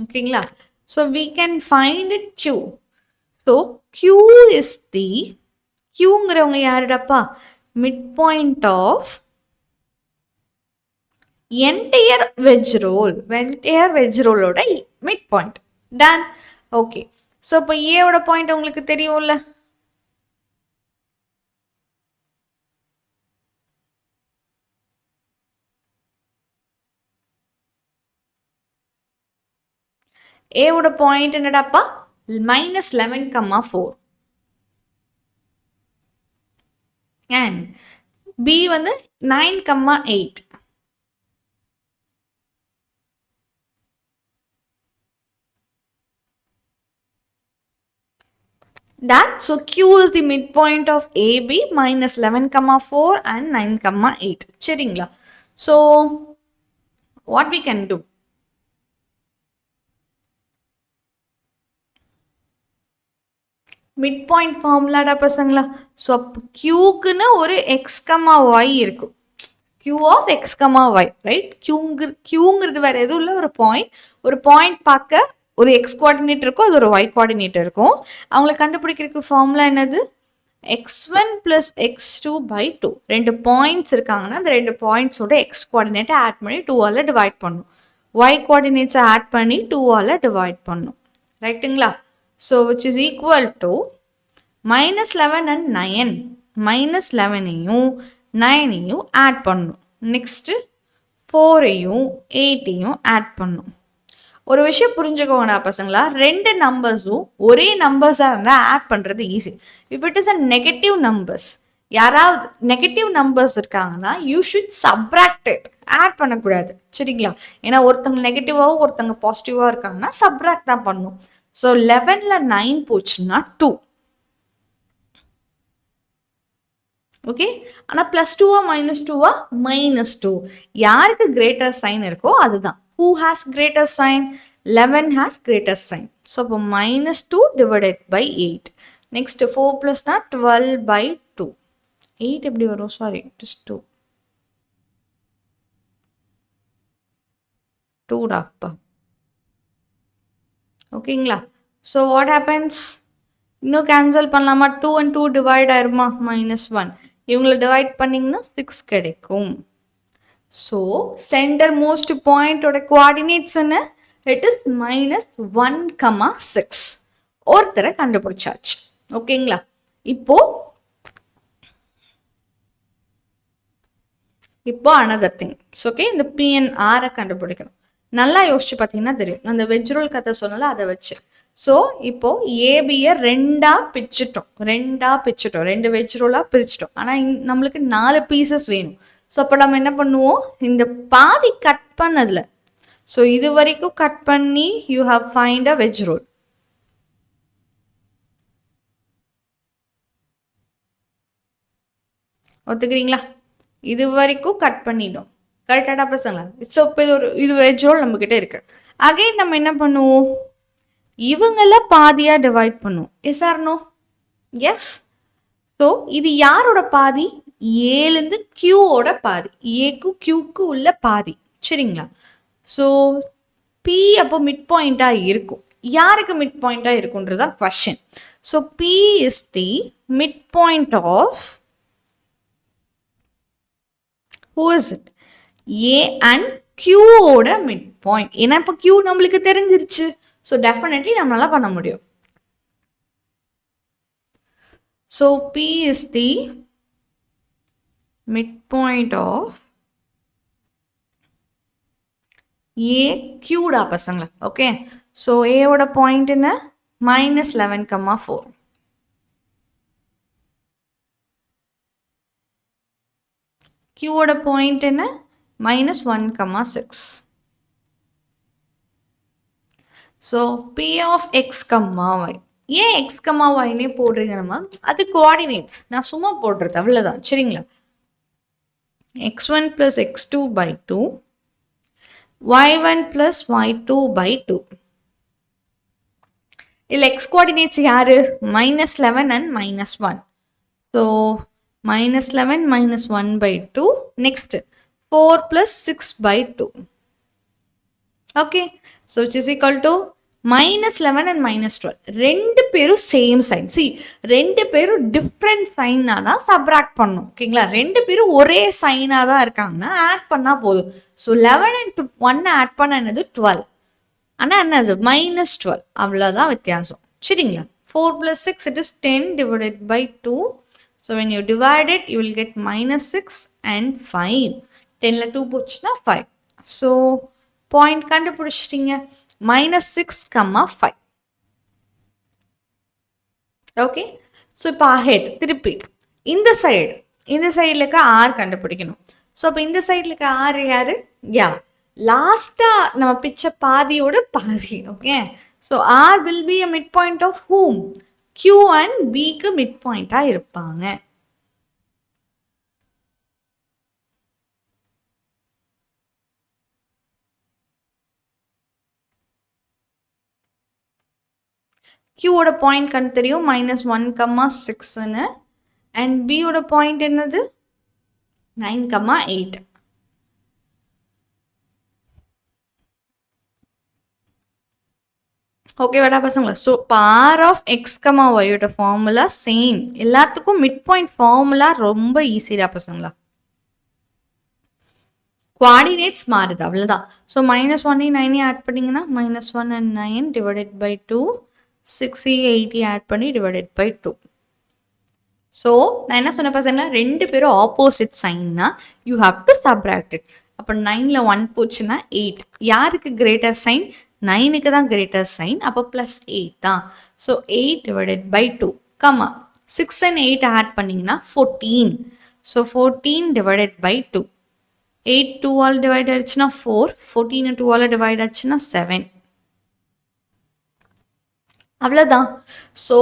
ஓகேங்களா? So we can find it Q. So Q is the Qங்கிறவங்க யாருடாப்பா? Mid point of entire veg roll. Entire veg ரோலோட mid point. Done. Okay. So இப்போ ஏவோட பாயிண்ட் உங்களுக்கு தெரியும்ல? ஏவோட பாயிண்ட் என்னடாப்பா? -11,4. and B வந்து 9,8. That so Q is the midpoint of AB -11,4 and 9,8. சரிங்களா? So what we can do? Mid பாயிண்ட் ஃபார்முலாடா பசங்களா? ஸோ அப்போ கியூக்குன்னு ஒரு எக்ஸ் கமா ஒய் இருக்கும். Q of X comma Y, right? கியூங்கிறது வேற எதுவும் இல்லை, ஒரு பாயிண்ட் பார்க்க ஒரு எக்ஸ் கோஆர்டினேட் இருக்கும், அது ஒரு ஒய் கோஆர்டினேட் இருக்கும். அவங்களை கண்டுபிடிக்கிறதுக்கு ஃபார்முலா என்னது? x1 + x2/2. 2 பாயிண்ட்ஸ் இருக்காங்கன்னா அந்த 2 பாயிண்ட்ஸோட எக்ஸ் கோஆர்டினேட்டை ஆட் பண்ணி 2ஆல் டிவைட் பண்ணும். ஒய் கோஆர்டினேட்ஸை ஆட் பண்ணி 2ஆல் டிவைட் பண்ணும். ரைட்டுங்களா? So which is equal to -11 and 9. -11ஐயும் 9ஐயும் add பண்ணும். நெக்ஸ்ட்டு 4ஐயும் 8ஐயும் ஆட் பண்ணும். ஒரு விஷயம் புரிஞ்சுக்கோங்கடா பசங்களா, 2 நம்பர்ஸும் ஒரே நம்பர்ஸாக இருந்தால் ஆட் பண்ணுறது easy. If it is a negative numbers, யாராவது நெகட்டிவ் நம்பர்ஸ் இருக்காங்கன்னா you should subtract it, add பண்ணக்கூடாது. சரிங்களா? ஏன்னா ஒருத்தங்க நெகட்டிவாகவும் ஒருத்தங்க பாசிட்டிவாக இருக்காங்கன்னா சப்ராக்ட் தான் பண்ணும். ஸோ 11ல் 9 போச்சுன்னா 2. ஓகே. ஆனால் +2வா -2வா? -2. யாருக்கு கிரேட்டர் சைன் இருக்கோ அதுதான். Who has greater sign? 11 has greater sign. So அப்போ -2 / 8. நெக்ஸ்ட் 4 + 12/2. 8 எப்படி வரும்? Sorry, it is 2. 2டாப்பா. ஓகேங்களா? So what happens? இன்னும் கேன்சல் பண்ணலாமா? 2 and 2 டிவைட் ஆயிருமா? -1. இவங்களை டிவைட் பண்ணிங்கன்னா 6 கிடைக்கும். ஸோ சென்டர் மோஸ்ட் பாயிண்டோட கோஆர்டினேட்ஸ் என்ன? It is -1,6. ஒருத்தரை கண்டுபிடிச்சாச்சு. ஓகேங்களா? இப்போ அனதர் திங். ஓகே, இந்த PNR கண்டுபிடிக்கணும். நல்லா யோசிச்சு பார்த்தீங்கன்னா தெரியும். அந்த வெஜ் ரோல் கதை சொன்னால அதை வச்சு. ஸோ இப்போ ஏபியை 2 பிரிச்சிட்டோம். 2 வெஜ் ரோலாக பிரிச்சிட்டோம். ஆனால் நம்மளுக்கு 4 பீசஸ் வேணும். ஸோ அப்போ நம்ம என்ன பண்ணுவோம்? இந்த பாதி கட் பண்ணதில், ஸோ இது வரைக்கும் கட் பண்ணி you have find a veg roll. ஒத்துக்கிறீங்களா? இது வரைக்கும் கட் பண்ணிடும். கரெக்டாக பசங்களா? ஸோ இப்போ இது வெஜ் ரோல் நம்மக்கிட்ட இருக்கு. அகைன் நம்ம என்ன பண்ணுவோம்? இவங்கள பாதியா டிவைட் பண்ணுவோம். Yes or no? Yes. So இது யாரோட பாதி? ஏலேருந்து கியூவோட பாதி. ஏக்கும் கியூக்கு உள்ள பாதி. சரிங்களா? ஸோ P அப்போ மிட் பாயிண்டாக இருக்கும். யாருக்கு மிட் பாயிண்டாக இருக்குன்றது தான் question. So P is the midpoint of who is it? A and Q ஓட மிட் பாயிண்ட். ஏன்னா இப்போ Q நம்மளுக்கு தெரிஞ்சிருச்சு. ஸோ டெஃபினெட்லி நம்மளால பண்ண முடியும். So P is the midpoint of A Q டா பசங்களா. ஓகே, ஸோ A ஓட பாயிண்ட் என்ன? -11,4. Q ஓட பாயிண்ட் என்ன? -1,6. So P of x, y. ஏன் x, yனே போடுறீங்க நம்ம? அது கோஆர்டினேட்ஸ். நான் சும்மா போடுறது அவ்வளோதான். சரிங்களா? x1 + x2/2 y1 + y2/2. இதில் x கோஆர்டினேட்ஸ் யாரு? -11 and -1. So -11 - 1/2. Next 4 + 6/2. Okay, so which is equal to -11 and -12. ரெண்டு பேரும் சேம் சைன். சி, ரெண்டு பேரும் டிஃப்ரெண்ட் சைனாக தான் சப்ராக்ட் பண்ணணும். ஓகேங்களா? ரெண்டு பேரும் ஒரே சைனாக தான் இருக்காங்கன்னா ஆட் பண்ணால் போதும். ஸோ 11 and 1 ஆட் பண்ண என்னது 12. ஆனால் என்னது -12. அவ்வளோதான் வித்தியாசம். சரிங்களா? 4 + 6 it is 10 / 2. So when you divide it, you will get -6 and 5. 10ல 2 போச்சுன்னா 5. ஸோ பாயிண்ட் கண்டுபிடிச்சிட்டீங்க. -6, 5. ஓகே, ஸோ இப்போ அஹெட் திருப்பி இந்த சைடில் இருக்க ஆர் கண்டுபிடிக்கணும். ஸோ அப்போ இந்த சைடில் இருக்க ஆர் யாரு? யா, லாஸ்ட்டாக நம்ம பிச்சை பாதியோட பாதி. Okay, so R will be a mid point of whom? Q and Bக்கு மிட் பாயிண்டாக இருப்பாங்க. Q ஓட பாயிண்ட் கண்டு தெரியும் -1,6ன்னு. அண்ட் B ஓட பாயிண்ட் என்னது? 9,8. ஓகேவாடா பசங்களா? So for of x, y formula same. எல்லாத்துக்கும் மிட் பாயிண்ட் ஃபார்முலா ரொம்ப ஈஸிடா பசங்களா. கோஆர்டினேட்ஸ் மாறுது அவ்வளோதான். ஸோ -1 9 ஆட் பண்ணிங்கன்னா -1 and 9 / 2. 6 80 ஆட் பண்ணி / 2. ஸோ நான் என்ன சொன்ன பசங்களா, ரெண்டு பேரும் ஆப்போசிட் சைன்னா you have to subtract it. அப்போ 9ல் 1 போச்சுன்னா 8. யாருக்கு கிரேட்டர் சைன்? 9க்கு தான் கிரேட்டர் சைன். அப்போ +8 தான். ஸோ 8 / 2, 6 and 8 ஆட் பண்ணிங்கன்னா 14. ஸோ 14 / 2. 8 2ஆல் டிவைட் ஆச்சுன்னா 4. 14 2ஆல் டிவைட் ஆச்சுன்னா 7. அவ்வளோதான். ஸோ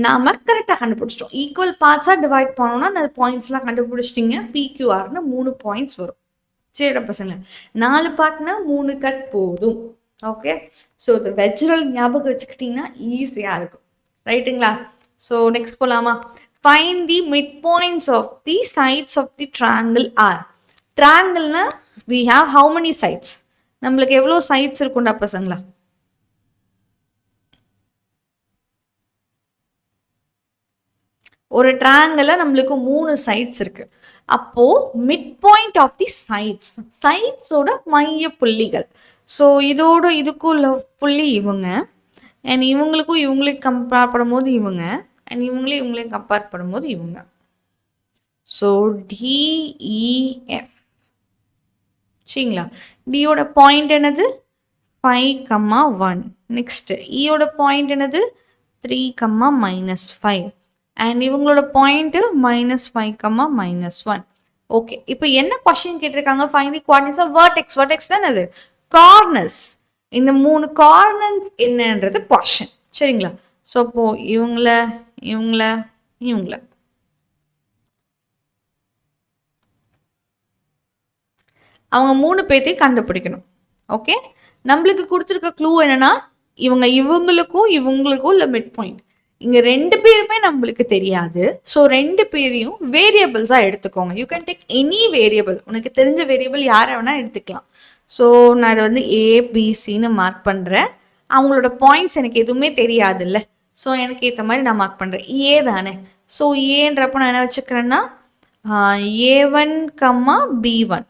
நாம கரெக்டாக கண்டுபிடிச்சிட்டோம். ஈக்குவல் பார்ட்ஸாக டிவைட் பண்ணோம்னா அந்த பாயிண்ட்ஸ்லாம் கண்டுபிடிச்சிட்டிங்க. PQRன்னு 3 பாயிண்ட்ஸ் வரும். சரிடா பசங்க, 4 பார்ட்னா 3 கட் போதும். ஓகே, ஸோ இந்த வெஜ்ரல் ஞாபகம் வச்சுக்கிட்டிங்கன்னா ஈஸியாக இருக்கும். ரைட்டுங்களா? ஸோ நெக்ஸ்ட் போகலாமா? Find the mid points of the sides of the triangle are. ட்ரையாங்கிள்னா we have how many sides? நம்மளுக்கு எவ்வளோ சைட்ஸ் இருக்கும்டா பசங்களா? ஒரு ட்ரையாங்கிளில் நம்மளுக்கு 3 சைட்ஸ் இருக்கு. அப்போ மிட் பாயிண்ட் ஆஃப் தி சைட்ஸோட மைய புள்ளிகள். ஸோ இதோட இதுக்கும் உள்ள புள்ளி இவங்க, அண்ட் இவங்களுக்கும் இவங்களையும் கம்பேர் பண்ணும்போது இவங்க, அண்ட் இவங்களையும் கம்பேர் பண்ணும்போது இவங்க. So DEF. சரிங்களா? டியோட பாயிண்ட் என்னது? 5, 1. நெக்ஸ்ட் ஈயோட பாயிண்ட் என்னது? 3, -5. அண்ட் இவங்களோட பாயிண்ட் -5, -1. ஓகே, இப்போ என்ன கொஸ்டின் கேட்டிருக்காங்க? Find the coordinates of vertex. Vertex தான் அது கார்னர்ஸ். இந்த 3 கார்னர்ஸ் என்னன்றது கொஸ்டின். சரிங்களா? ஸோ இப்போ இவங்கள அவங்க 3 பேர்த்தையும் கண்டுபிடிக்கணும். ஓகே, நம்மளுக்கு கொடுத்துருக்க க்ளூ என்னன்னா இவங்களுக்கும் இல்லை மிட் பாயிண்ட். இங்கே 2 பேருமே நம்மளுக்கு தெரியாது. ஸோ 2 பேரையும் வேரியபிள்ஸாக எடுத்துக்கோங்க. You can take any variable. உனக்கு தெரிஞ்ச வேரியபிள் யாரை வேணால் எடுத்துக்கலாம். ஸோ நான் இதை வந்து ஏபிசின்னு மார்க் பண்ணுறேன். அவங்களோட பாயிண்ட்ஸ் எனக்கு எதுவுமே தெரியாதுல்ல. ஸோ எனக்கு ஏற்ற மாதிரி நான் மார்க் பண்ணுறேன். ஏ தானே. ஸோ ஏன்றப்போ நான் என்ன வச்சுக்கிறேன்னா A1, B1.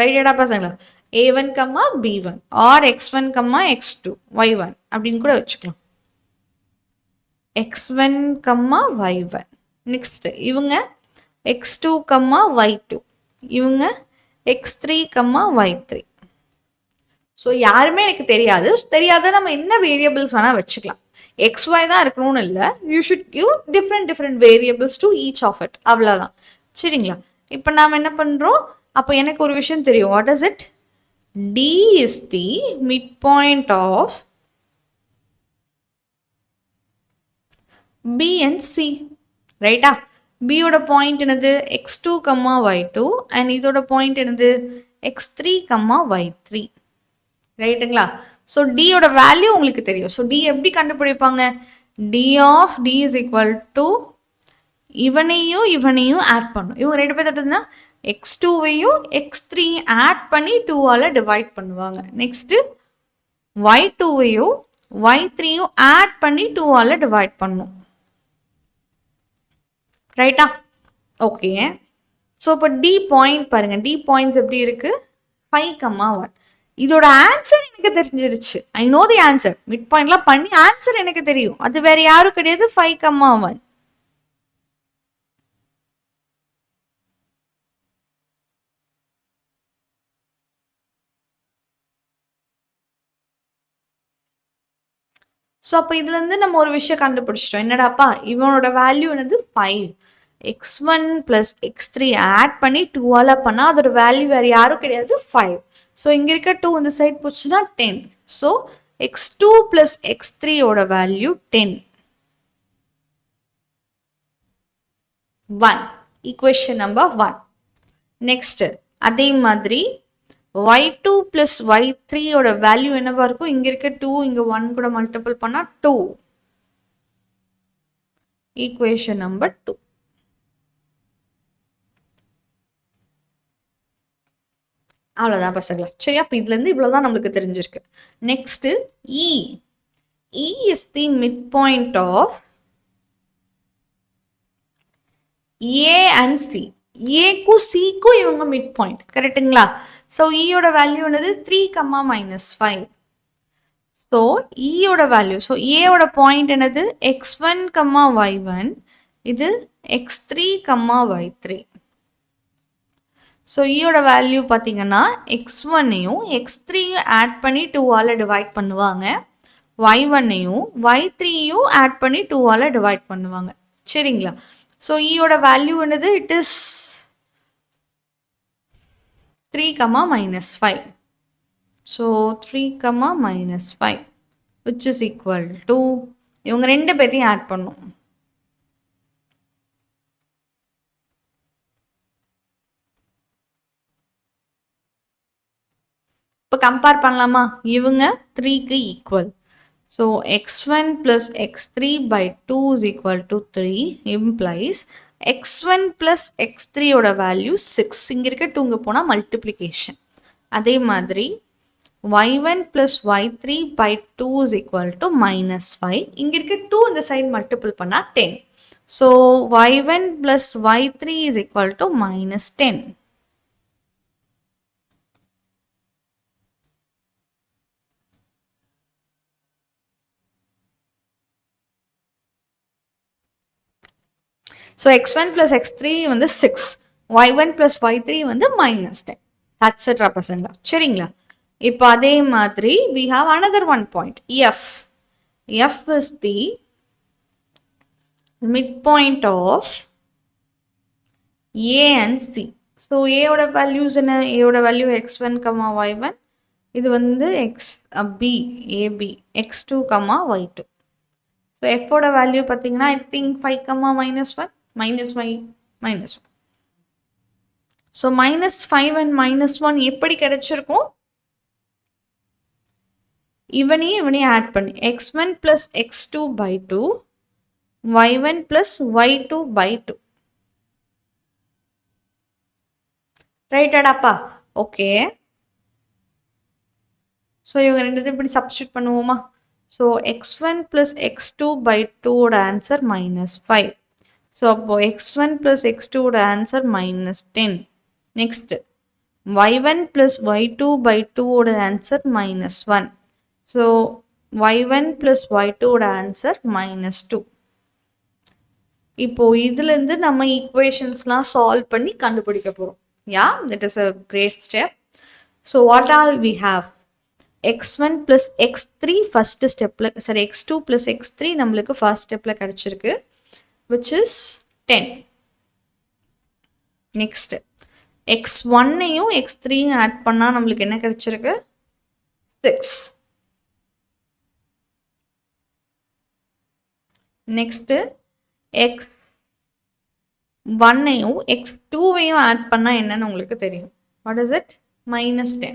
ரைட்டடா பசங்களா? A1, B1 R X1, X2, Y1 அப்படின்னு கூட வச்சுக்கலாம். X1, Y1. நெக்ஸ்ட் இவங்க X2, Y2. இவங்க X3, Y3. ஸோ யாருமே எனக்கு தெரியாது. தெரியாத நம்ம என்ன வேரியபிள்ஸ் வேணால் வச்சுக்கலாம். XY தான் இருக்கணும்னு இல்லை. You should give different variables to each of it. அவ்வளோதான். சரிங்களா? இப்போ நாம் என்ன பண்ணுறோம்? அப்போ எனக்கு ஒரு விஷயம் தெரியும். What is it? D is the midpoint of B and C. ரைட்டா? B ஓட பாயிண்ட் என்னது? X2, Y2 அண்ட் இதோட பாயிண்ட் என்னது? X3, Y3. ரைட்டுங்களா? ஸோ டியோட வேல்யூ உங்களுக்கு தெரியும். ஸோ டி எப்படி கண்டுபிடிப்பாங்க? D of D is equal to இவனையும் ஆட் பண்ணும். இவங்க ரெண்டு பேர் தொட்டுனா X2வையும் X3 ஆட் பண்ணி 2ஆல் டிவைட் பண்ணுவாங்க. நெக்ஸ்ட்டு Y2வையும் Y3யும் ஆட் பண்ணி 2ஆல் டிவைட் பண்ணும். ரைட்டா? ஓகே. ஸோ இப்போ டி பாயிண்ட் பாருங்க. டி பாயிண்ட்ஸ் எப்படி இருக்கு? 5, 1. இதோட ஆன்சர் எனக்கு தெரிஞ்சிருச்சு. I know the answer. Mid பாயிண்ட்லாம் பண்ணி ஆன்சர் எனக்கு தெரியும். அது வேற யாரும் கிடையாது. 5, 1. ஸோ அப்போ இதுலேருந்து நம்ம ஒரு விஷயம் கண்டுபிடிச்சிட்டோம். என்னடாப்பா? இவனோட வேல்யூ என்னது? 5. X1 + X3 ஆட் பண்ணி 2ஆல் பண்ணால் அதோட வேல்யூ வேறு யாரும் கிடையாது. 5. ஸோ இங்கே இருக்க 2 இந்த சைட் போச்சுன்னா 10. ஸோ X2 + X3 ஓட வேல்யூ 10. 1. Equation number 1. நெக்ஸ்ட் அதே மாதிரி Y2 + Y3 ஓட வேல்யூ என்னவா இருக்கும்? இங்க இருக்க 2 இங்க 1 கூட மல்டிபிள் பண்ணா 2. Equation number 2. அவ்வளோதான் பசங்களா. சரி, அப்போ இதுலேருந்து இவ்வளோதான் நம்மளுக்கு தெரிஞ்சிருக்கு. Next E. E is the midpoint of A and C. ஏக்கும் சிக்கும் இவங்க மிட் பாயிண்ட். கரெக்டுங்களா? ஸோ ஈயோட வேல்யூ என்னது? 3, -5. ஸோ ஈயோட வேல்யூ, ஸோ ஏயோட பாயிண்ட் என்னது? X1, Y1. இது X3, Y3. ஸோ ஈயோட வேல்யூ பார்த்தீங்கன்னா X1ஐயும் X3யும் ஆட் பண்ணி 2ஆல் டிவைட் பண்ணுவாங்க. Y1ஐயும் Y3யும் ஆட் பண்ணி 2ஆல் டிவைட் பண்ணுவாங்க. சரிங்களா? ஸோ ஈயோட வேல்யூ என்னது? It is 3, -5. So 3, -5 which is equal to இவங்க ரெண்டு பேரையும் ஆட் பண்ணும். இப்போ கம்பேர் பண்ணலாமா? இவங்க 3க்கு equal. So X1 + X3 by 2 is equal to 3 implies X1 + X3 ஓட வேல்யூ 6. இங்கே இருக்க 2 இங்கே போனால் மல்டிப்ளிகேஷன். அதே மாதிரி Y1 + Y3 by 2 is equal to -5. இங்கே இருக்க 2 இந்த சைடு மல்டிபிள் பண்ணால் 10. So Y1 + Y3 is equal to -10. So X1 + X3 வந்து 6, Y1 + Y3 வந்து -10. That's it பசங்களா. சரிங்களா? இப்போ அதே மாதிரி we have another one point, F. F is the midpoint of A and C. So A ஓட values என்ன? A ஓட வேல்யூ X1, Y1. இது வந்து AB, X2, Y2. So F ஓட வேல்யூ பார்த்தீங்கன்னா I think 5, -1, -5, -1. ஸோ -5 and -1 எப்படி கிடைச்சிருக்கும்? இவனையும் ஆட் பண்ணி X1 + X2 by 2, Y1 + Y2 by 2. ரைட்டாடாப்பா? Okay. So இவங்க ரெண்டுத்தையும் இப்படி சப்ஸ்டியூட் பண்ணுவோமா? ஸோ x1 + x2/2 ஓட ஆன்சர் -5. ஸோ அப்போ x1 + x2 ஓட ஆன்சர் -10. நெக்ஸ்ட் y1 + y2/2 ஓட ஆன்சர் -1. ஸோ y1 + y2 ஓட ஆன்சர் -2. இப்போ இதுலேருந்து நம்ம ஈக்குவேஷன்ஸ்லாம் சால்வ் பண்ணி கண்டுபிடிக்க போகிறோம். Yeah, that is a great step. So what all we have? x1 + x3 first ஸ்டெப்பில், சரி x2 + x3 நம்மளுக்கு ஃபர்ஸ்ட் ஸ்டெப்பில் கிடச்சிருக்கு, which is 10. நெக்ஸ்ட் x1ஐயும் x3யும் ஆட் பண்ணால் நம்மளுக்கு என்ன கிடச்சிருக்கு? 6. நெக்ஸ்ட்டு x1ஐயும் x2வையும் ஆட் பண்ணால் என்னன்னு உங்களுக்கு தெரியும். What is it? -10.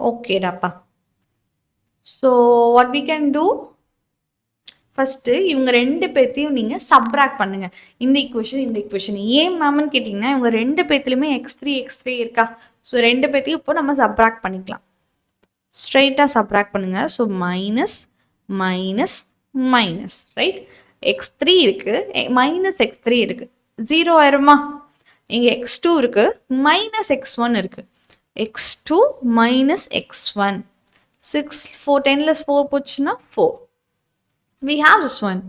ஓகே டாப்பா. So what we can do? First இவங்க ரெண்டு பேர்த்தையும் நீங்கள் சப்ராக்ட் பண்ணுங்கள். இந்த ஈக்குவேஷன் ஏன் மேம்னு கேட்டிங்கன்னா இவங்க ரெண்டு பேர்த்துலையுமே x3 இருக்கா? ஸோ ரெண்டு பேர்த்தையும் இப்போ நம்ம சப்ராக்ட் பண்ணிக்கலாம். ஸ்ட்ரைட்டாக சப்ராக்ட் பண்ணுங்கள். So minus minus minus, right? x3 இருக்குது, -x3 இருக்குது, 0 ஆயிருமா? இங்கே x2 இருக்குது, -x1 இருக்குது. x2 - x1, 6 4 10 + 4 போச்சுன்னா 4. We have this one,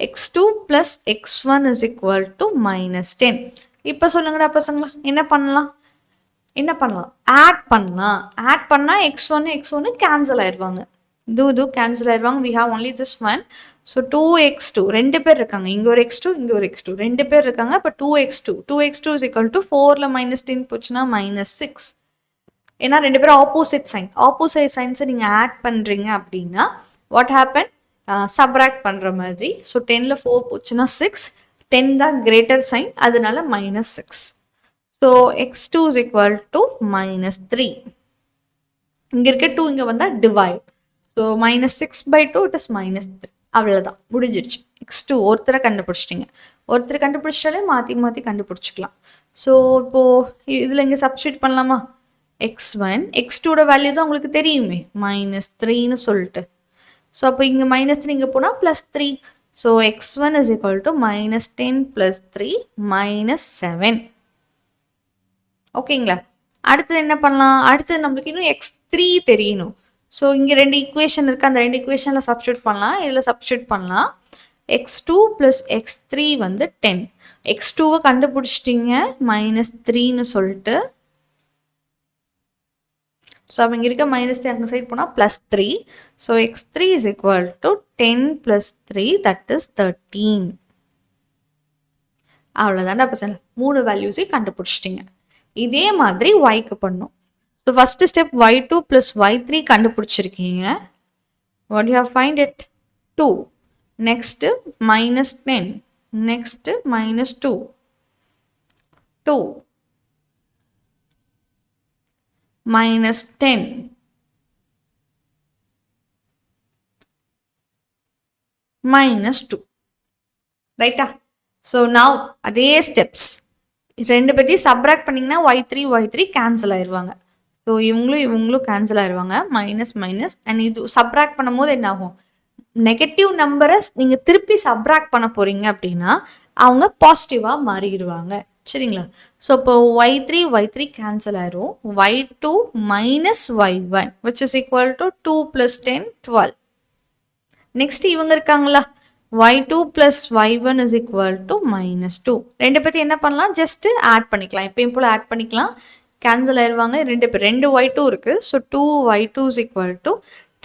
x2 + x1 is equal to -10. இப்போ சொல்லுங்கடா பசங்களா, என்ன பண்ணலாம்? ஆட் பண்ணால் x1 கேன்சல் ஆயிடுவாங்க. இது கேன்சல் ஆயிடுவாங்க. we have only this one. So 2x2 ரெண்டு பேர் இருக்காங்க, இங்கே ஒரு x2 இங்கே ஒரு x2 ரெண்டு பேர் இருக்காங்க. இப்போ 2x2 is equal to 4ல் -10 போச்சுன்னா -6. ஏன்னா ரெண்டு பேரும் ஆப்போசிட் சைன்ஸை நீங்கள் ஆட் பண்ணுறீங்க அப்படின்னா வாட் ஹேப்பன்? சப்ராக்ட் பண்ணுற மாதிரி. ஸோ 10ல் 4 போச்சுன்னா 6, 10 தான் கிரேட்டர் சைன், அதனால -6. So x2 is equal to -3. இங்கே இருக்க 2 இங்கே வந்தால் டிவைட். So -6/2 it is -3. அவ்வளோதான், முடிஞ்சிருச்சு. x2 ஒருத்தரை கண்டுபிடிச்சிட்டிங்க. ஒருத்தர் கண்டுபிடிச்சாலே மாற்றி கண்டுபிடிச்சிக்கலாம். ஸோ இப்போது இதில் இங்கே சப்ஸ்டியூட் பண்ணலாமா? x1 x2ஓட வேல்யூ தான் உங்களுக்கு தெரியுமே, -3ன்னு சொல்லிட்டு. ஸோ அப்போ இங்கே -3 இங்கே போனால் +3. So x1 is equal to -10 + 3 -7. ஓகேங்களா? அடுத்தது என்ன பண்ணலாம்? அடுத்தது நம்மளுக்கு இன்னும் x3 தெரியணும். ஸோ இங்கே ரெண்டு ஈக்குவேஷன் இருக்குது, அந்த ரெண்டு ஈக்குவேஷனில் சப்ஸ்டியூட் பண்ணலாம். இதில் சப்ஸ்டியூட் பண்ணலாம். x2 + x3 வந்து 10. x2வை கண்டுபிடிச்சிட்டிங்க -3ன்னு சொல்லிட்டு. ஸோ அப்போ இங்கே இருக்க -3 அந்த சைட் போனால் +3. So x3 is equal to 10 + 3, that is 13. அவ்வளோதான்டா பசங்க, 3 வேல்யூஸையும் கண்டுபிடிச்சிட்டிங்க. இதே மாதிரி yக்கு பண்ணும். So first step y2 + y3 கண்டுபிடிச்சிருக்கீங்க. What you have find it? 2. Next -10, next -2, 2 -10, -2, ரைட்டா? ஸோ நவ் அதே ஸ்டெப்ஸ் ரெண்டு பேர்த்தையும் சப்ராக்ட் பண்ணிங்கன்னா y3 கேன்சல் ஆயிடுவாங்க. ஸோ இவங்களும் கேன்சல் ஆயிடுவாங்க. மைனஸ் அண்ட் இது சப்ராக்ட் பண்ணும் போது என்ன ஆகும்? நெகட்டிவ் நம்பரை நீங்கள் திருப்பி சப்ராக்ட் பண்ண போகிறீங்க அப்படின்னா அவங்க பாசிட்டிவாக மாறிடுவாங்க. சரிங்களா? ஸோ இப்போ y3 கேன்சல் ஆயிரும். y2 - y1 which is equal to 2 + 10 12. Next இவங்க இருக்காங்களா, y2 + y1 is equal to -2. ரெண்டு பேர்த்தையும் என்ன பண்ணலாம்? ஜஸ்ட் ஆட் பண்ணிக்கலாம். எப்பயும் போல் ஆட் பண்ணிக்கலாம், கேன்சல் ஆயிடுவாங்க. ரெண்டு y2 இருக்குது. So 2y2 is equal to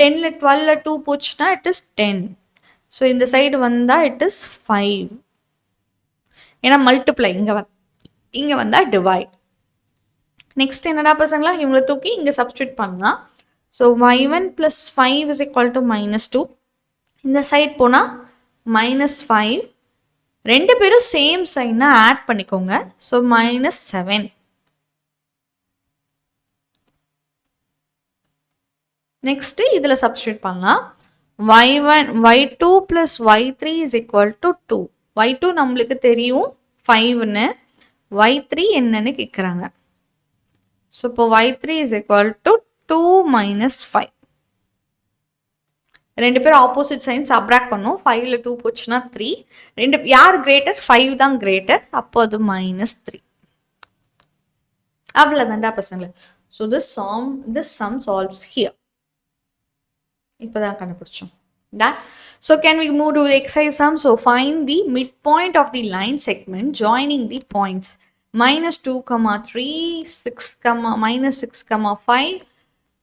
10ல் 12ல் 2 போச்சுன்னா it is 10. ஸோ இந்த சைடு வந்தால் it is 5. ஏன்னா மல்டிப்ளை இங்கே வந்தால் டிவைட். நெக்ஸ்ட் என்னடா பசங்களா, இவங்களை தூக்கி இங்கே சப்ஸ்டியூட் பண்ணலாம். So y1 + 5 is equal to -2. இந்த சைட் போனால் -5. ரெண்டு பேரும் சேம் சைனை ஆட் பண்ணிக்கோங்க. ஸோ -7. நெக்ஸ்ட்டு இதில் சப்ஸ்டியூட் பண்ணலாம். y1 y2 plus y3 is equal to 2. y2 நம்மளுக்கு தெரியும் 5ன்னு, y3 என்னன்னு கேக்குறாங்க. So இப்போ y3 is equal to 2 minus 5. ரெண்டு பேரும் ஆப்போசிட் சைன் சப்ராக்ட் பண்ணும். 5ல 2 போச்சுன்னா 3. ரெண்டு யார் கிரேட்டர்? 5 தான் கிரேட்டர். அப்போ அது -3. அவ்வளவுதான்டா பசங்களே. So this sum solves here. இப்பதான் கண்டுபிடிச்சோம். Done. So can we move to the exercise sum? So find the midpoint of the line segment joining the points -2, 3, 6, -6, 5,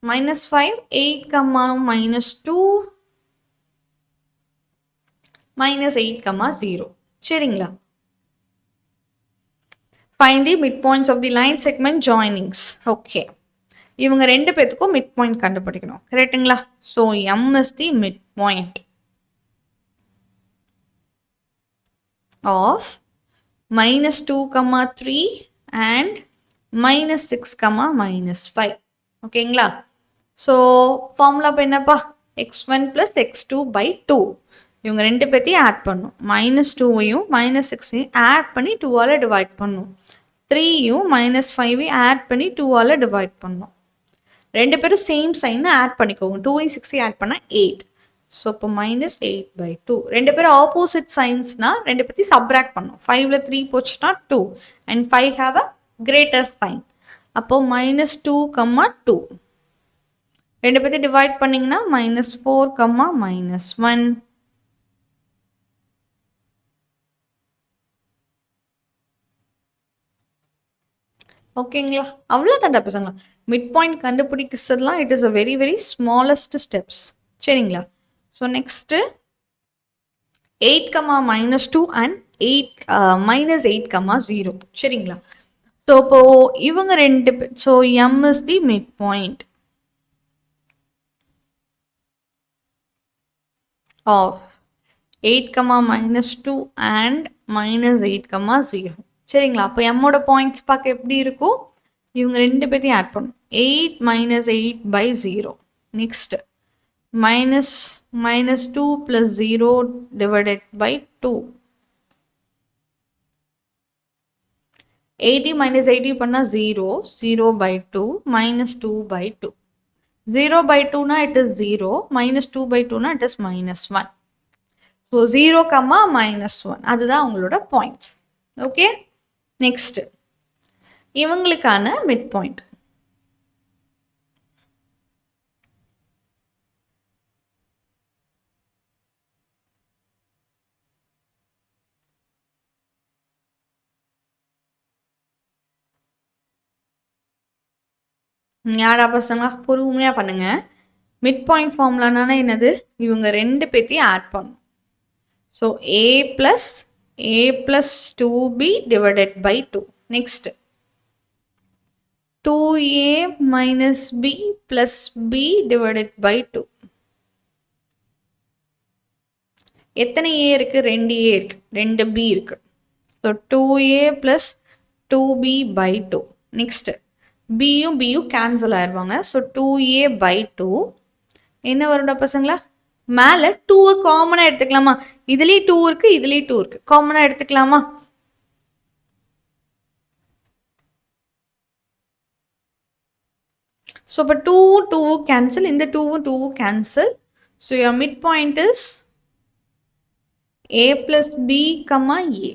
-5, 8, -2, -8, 0. சரிங்களா? Find the midpoints of the line segment joinings. Okay. இவங்க ரெண்டு பேத்துக்கும் mid point கண்டுபிடிக்கணும். கரெக்ட்டுங்களா? So M is the mid point of -2, 3 and -6, -5. ஓகேங்களா? So formula இப்போ என்னப்பா? x1 + x2/2. இவங்க ரெண்டு பேர்த்தையும் ஆட் பண்ணும். -2வையும் -6ஐயும் ஆட் பண்ணி 2ஆல் டிவைட் பண்ணும். 3யும் -5ஐயும் ஆட் பண்ணி 2ஆல் டிவைட் பண்ணும். ரெண்டு பேரும் சேம் சைன் ஆட் பண்ணிக்கோங்க. 2ஐயும் 6ஐயும் ஆட் பண்ணால் 8. ஸோ இப்போ -8/2. ரெண்டு பேரும் ஆப்போசிட் சைன்ஸ்னா ரெண்டு பேர்த்தையும் சப்ராக்ட் பண்ணும். 5ல 3 போச்சுன்னா 2 and 5 have a greater sign. அப்போ -2, 2. ரெண்டு பேர்த்தையும் டிவைட் பண்ணிங்கன்னா -4, -1. ஓகேங்களா? அவ்வளோதான்டா பசங்களா. மிட் பாயிண்ட் கண்டுபிடிக்கிறதுலாம் it is a very very smallest steps. சரிங்களா? So next 8, -2 and 8 -8, 0. சரிங்களா? ஸோ இப்போ இவங்க ரெண்டு பேர், so M is the mid point of 8, -2 and -8, 0. சரிங்களா? அப்போ எம்மோட பாயிண்ட்ஸ் பார்க்க எப்படி இருக்கும்? இவங்க ரெண்டு பேர்த்தையும் ஆட் பண்ணும். 8 -8/0. Next -2 + 0 divided by 2. 80 -80 பண்ணால் 0, 0/2, -2/2. 0/2னா it is 0, -2/2னா it is -1. So 0, -1 அதுதான் அவங்களோட பாயிண்ட்ஸ். ஓகே, நெக்ஸ்ட் இவங்களுக்கான மிட் பாயிண்ட். யாரா பசங்களா பொறுமையா பண்ணுங்க. மிட் பாயிண்ட் ஃபார்முலானா என்னது? இவங்க ரெண்டு பேர்த்தையும் ஆட் பண்ணும். So a + 2b divided by 2. Next 2a - b + b divided by 2. எத்தனை a இருக்கு? 2a இருக்கு, 2b இருக்கு. So 2a + 2b/2. நெக்ஸ்ட் பியும் பியும் கேன்சல் ஆயிடுவாங்க. ஸோ 2a/2 என்ன வரும்டா பசங்களா? மேலே 2 காமனாக எடுத்துக்கலாமா? இதுலேயும் 2 இருக்கு, இதுலேயும் 2 இருக்கு, காமனாக எடுத்துக்கலாமா? ஸோ இப்போ 2 கேன்சல், இந்த 2 cancel. So your mid point is a + b, a.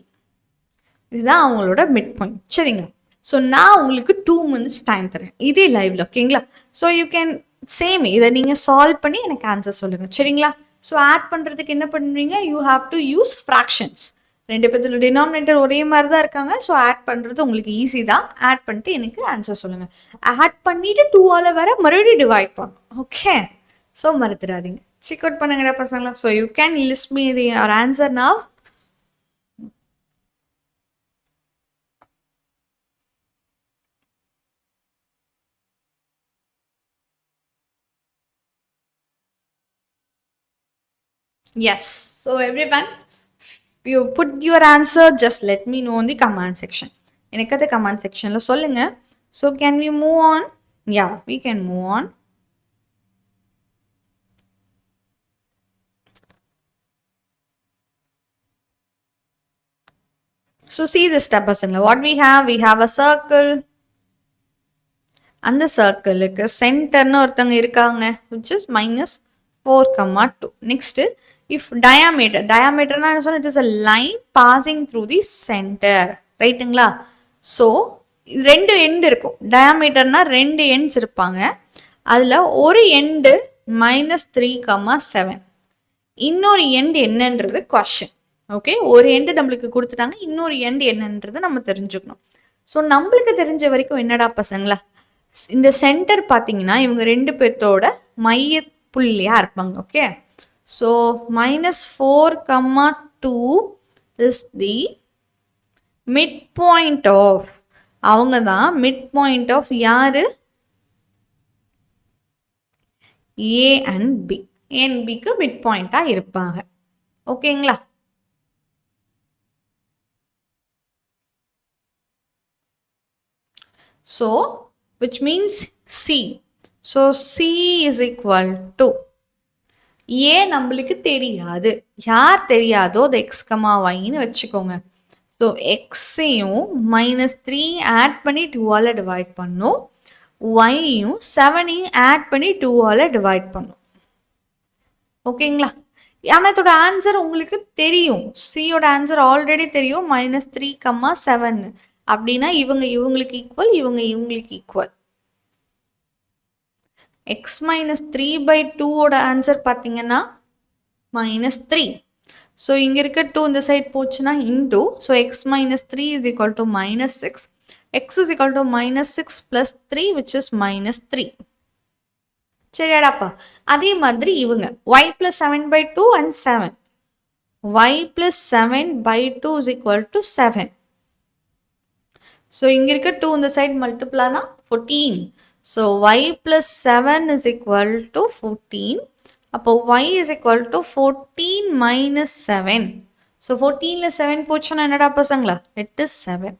இதுதான் அவங்களோட மிட் பாயிண்ட். சரிங்க. ஸோ நான் உங்களுக்கு 2 minutes டைம் தரேன் இதே லைவ்ல. ஓகேங்களா? ஸோ யூ கேன் சேம் இதை நீங்கள் சால்வ் பண்ணி எனக்கு ஆன்சர் சொல்லுங்கள். சரிங்களா? ஸோ ஆட் பண்ணுறதுக்கு என்ன பண்ணுவீங்க? You have to use fractions. ரெண்டு பேர்த்தோட டினாமினேட்டர் ஒரே மாதிரி தான் இருக்காங்க. ஸோ ஆட் பண்ணுறது உங்களுக்கு ஈஸி தான். ஆட் பண்ணிட்டு எனக்கு ஆன்சர் சொல்லுங்கள். ஆட் பண்ணிவிட்டு 2ஆல் வர மறுபடியும் டிவைட் பண்ணும். ஓகே, ஸோ மறந்துடாதீங்க. செக் அவுட் பண்ணுங்கடா பசங்களா. So you can list me your answer now. Yes, so everyone, you put your answer, just let me know in the comment section. எனக்கு அந்த comment sectionல சொல்லுங்க. So can we move on? Yeah, we can move on. So see this step பசங்களா. What we have a circle. அந்த சர்க்கிளுக்கு சென்டர்னு ஒருத்தங்க இருக்காங்க, which is -4, 2. Next, if diameterனா என்ன சொன்ன, it is a line passing through the center, ரைட்டுங்களா? So ரெண்டு end இருக்கும். டயாமீட்டர்னா ரெண்டு எண்ட்ஸ் இருப்பாங்க. அதில் ஒரு எண்டு -3, 7. இன்னொரு எண்ட் என்னன்றது கொஸ்டின். ஓகே, ஒரு எண்டு நம்மளுக்கு கொடுத்துட்டாங்க, இன்னொரு எண்ட் என்னன்றது நம்ம தெரிஞ்சுக்கணும். ஸோ நம்மளுக்கு தெரிஞ்ச வரைக்கும் என்னடா பசங்களா, இந்த சென்டர் பார்த்தீங்கன்னா இவங்க ரெண்டு பேர்த்தோட மைய புள்ளியா இருப்பாங்க. Okay, so -4, 2 is the mid point of, அவங்க தான் மிட் பாயிண்ட் ஆஃப் யாரு, A and B. A and பிக்கு மிட் பாயிண்டா இருப்பாங்க. ஓகேங்களா? So which means C. So C is equal to, A நம்மளுக்கு தெரியாது, யார் தெரியாதோ அது x, yன்னு வச்சுக்கோங்க. ஸோ எக்ஸையும் -3 ஆட் பண்ணி 2ஆல் டிவைட் பண்ணும், yயும் 7ஐயும் ஆட் பண்ணி 2ஆல் டிவைட் பண்ணும். ஓகேங்களா? ஆனால் இதோட ஆன்சர் உங்களுக்கு தெரியும், சியோட ஆன்சர் ஆல்ரெடி தெரியும், -3, 7. அப்படின்னா இவங்களுக்கு ஈக்குவல், இவங்களுக்கு ஈக்குவல். x -3/2 ஓட ஆன்சர் பார்த்தீங்கன்னா -3. ஸோ இங்கே இருக்க 2 இந்த சைட் போச்சுன்னா into, so x -3 is equal to -6. x is equal to -6 plus 3, which is -3. சரியாடாப்பா? அதே மாதிரி இவங்க y plus 7/2 and 7. y plus 7/2 is equal to 7. So இங்கே இருக்க 2 இந்த side மல்டிப்ளானா 14. So y plus 7 is equal to 14. அப்போ y is equal to 14 minus 7. So 14ல 7 போச்சுன்னா என்னடா பசங்களா? It is 7.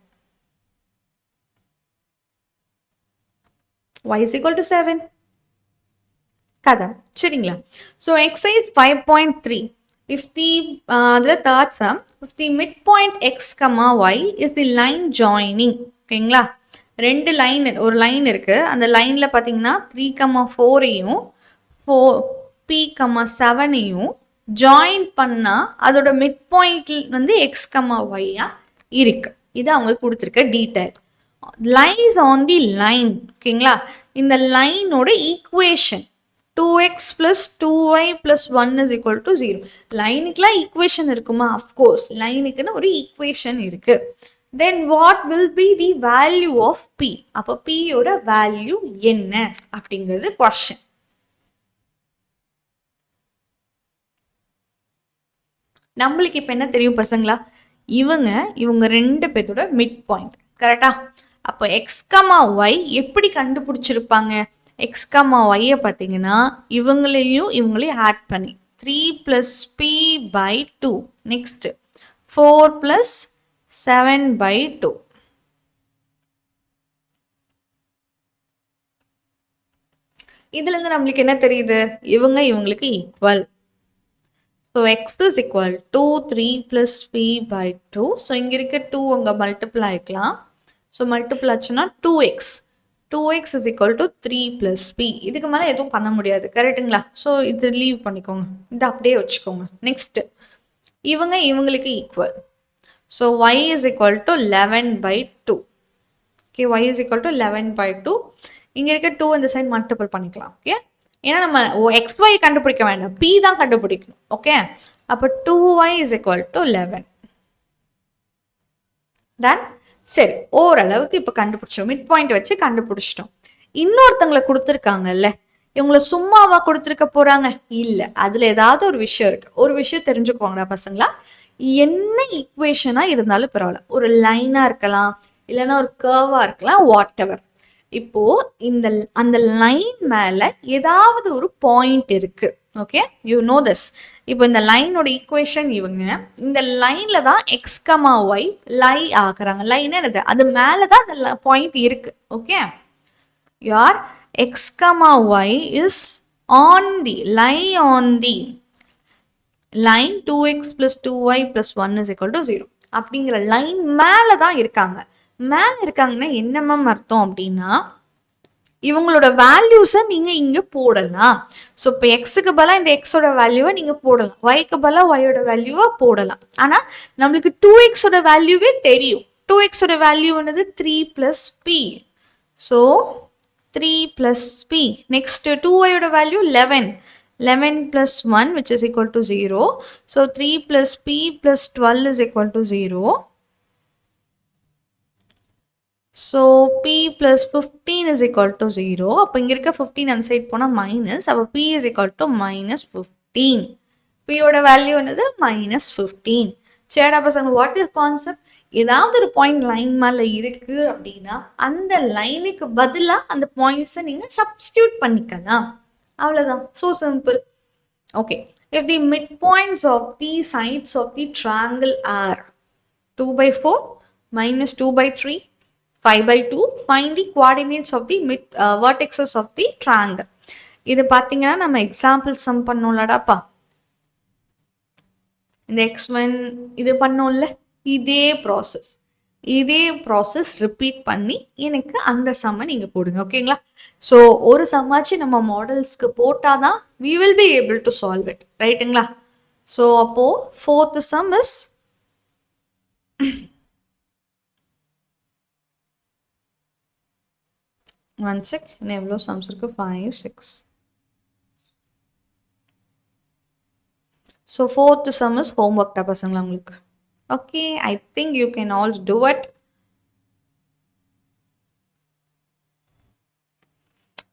y is equal to 7. கதை சரிங்களா? So exercise 5.3. If the third sum, if the midpoint x, y is the line joining, ஓகேங்களா? ரெண்டு line, ஒரு line இருக்கு, அந்த லைன்ல பார்த்தீங்கன்னா 3, 4ஐயும் 4p, 7ஐயும் ஜாயின் பண்ணா அதோட மிட் பாயிண்ட் வந்து x, y-ஆ இருக்கு. இது அவங்களுக்கு கொடுத்துருக்க detail. Lies on the line, ஓகேங்களா? இந்த லைனோட equation 2x plus 2y plus 1 is equal to 0. லைனுக்குலாம் ஈக்குவேஷன் இருக்குமா? அஃப்கோர்ஸ் லைனுக்குன்னு ஒரு ஈக்குவேஷன் இருக்கு. Then what will be the value of p? அப்போ p யோட வேல்யூ என்ன அப்படிங்கிறது கொஸ்டின். நம்மளுக்கு இப்போ என்ன தெரியும் பசங்களா? இவங்க ரெண்டு பேர்த்தோட மிட் பாயிண்ட், கரெக்டா? அப்போ x, y எப்படி கண்டுபிடிச்சிருப்பாங்க? x, y பார்த்தீங்கன்னா இவங்களையும் ஆட் பண்ணி 3 plus p/2. Next 4 plus 7/2. இதுல இருந்து நம்மளுக்கு என்ன தெரியுது? இவங்களுக்கு equal. So x is equal to 3 plus p/2. So இங்க இருக்க 2 அங்க மல்டிபிள் ஆயிக்கலாம். ஸோ மல்டிபிள் ஆச்சுன்னா 2x. 2x is equal to 3 plus p. இதுக்கு மேலே எதுவும் பண்ண முடியாது, கரெக்டுங்களா? ஸோ இது லீவ் பண்ணிக்கோங்க, இது அப்படியே வச்சுக்கோங்க. நெக்ஸ்ட் இவங்களுக்கு equal. So y is equal to 11/2. Okay, y is equal to 11/2. இங்கே இருக்க 2 இந்த சைட் மல்டிபிள் பண்ணிக்கலாம். ஓகே, ஏன்னா நம்ம xy கண்டுபிடிக்க வேண்டாம், p தான் கண்டுபிடிக்கணும். ஓகே, அப்போ 2y is equal to 11. Ton. சரி, ஓரளவுக்கு இப்போ கண்டுபிடிச்சோம், மிட் பாயிண்ட் வச்சு கண்டுபிடிச்சிட்டோம். இன்னொருத்தங்களை கொடுத்துருக்காங்கல்ல, இவங்களை சும்மாவா கொடுத்துருக்க போறாங்க? இல்லை, அதுல ஏதாவது ஒரு விஷயம் இருக்கு. ஒரு விஷயம் தெரிஞ்சுக்கோங்கடா பசங்களா. என்ன ஈக்குவேஷனா இருந்தாலும் பரவாயில்ல, ஒரு லைனா இருக்கலாம், இல்லைன்னா ஒரு கர்வா இருக்கலாம், வாட் எவர். இப்போ அந்த லைன் மேல ஏதாவது ஒரு பாயிண்ட் இருக்கு. Okay, you know this. இப்போ இந்த லைனோட ஈக்குவேஷன் இந்த லைன்ல தான் x, y லை ஆகுறாங்க. லைன் என்னது? அது மேலதான் அந்த பாயிண்ட் இருக்கு. ஓகே, யார் x, y is on the line 2x plus 2y plus 1 is equal to 0. அப்படிங்கிற லைன் மேலே தான் இருக்காங்க. மேலே இருக்காங்கன்னா என்ன மேம் அர்த்தம் அப்படின்னா இவங்களோட வேல்யூஸை நீங்கள் இங்கே போடலாம். ஸோ இப்போ எக்ஸுக்கு பதிலாக இந்த எக்ஸோட வேல்யூவை நீங்கள் போடலாம், ஒய்க்கு பதிலாக ஒய்யோட வேல்யூவை போடலாம். ஆனால் நம்மளுக்கு 2xோட வேல்யூவே தெரியும். 2xோட வேல்யூ என்னது 3 + p. So 3 + p. நெக்ஸ்ட் 2yயோட value 11. 11 + 1 which is equal to 0. So 3 + p + 12 is equal to 0. So p + 15 is equal to 0. அப்போ இங்கே இருக்க 15 அந்த சைட் போனால் மைனஸ். அப்போ p is equal to -15. p யோட வேல்யூ என்னது -15. சரிடா பசங்க, வாட் இஸ் கான்செப்ட்? ஏதாவது ஒரு பாயிண்ட் லைன் மேலே இருக்கு அப்படின்னா அந்த லைனுக்கு பதிலாக அந்த பாயிண்ட்ஸை நீங்கள் சப்ஸ்டியூட் பண்ணிக்கலாம். அவ்வளோதான். So simple. Okay, if the midpoints of the sides of the triangle are 2/4, -2/3, 5/2, find the coordinates of the vertices of the triangle. இது பார்த்தீங்கன்னா நம்ம எக்ஸாம்பிள் சம் பண்ணோம்லடாப்பா. இந்த x1 இது பண்ணோம்ல, இதே ப்ராசஸ் ரிப்பீட் பண்ணி எனக்கு அந்த சம்மை நீங்கள் போடுங்க. ஓகேங்களா? ஸோ ஒரு சம்மாச்சு நம்ம மாடல்ஸ்க்கு போட்டால் தான் we will be able to solve it. ரைட்டுங்களா? ஸோ அப்போது 4th some is one check, இன்னும் எவ்வளோ சம்ஸ் இருக்குது? 5, 6. So 4th some is homework டா பசங்களா உங்களுக்கு? Okay, I think you can all do it.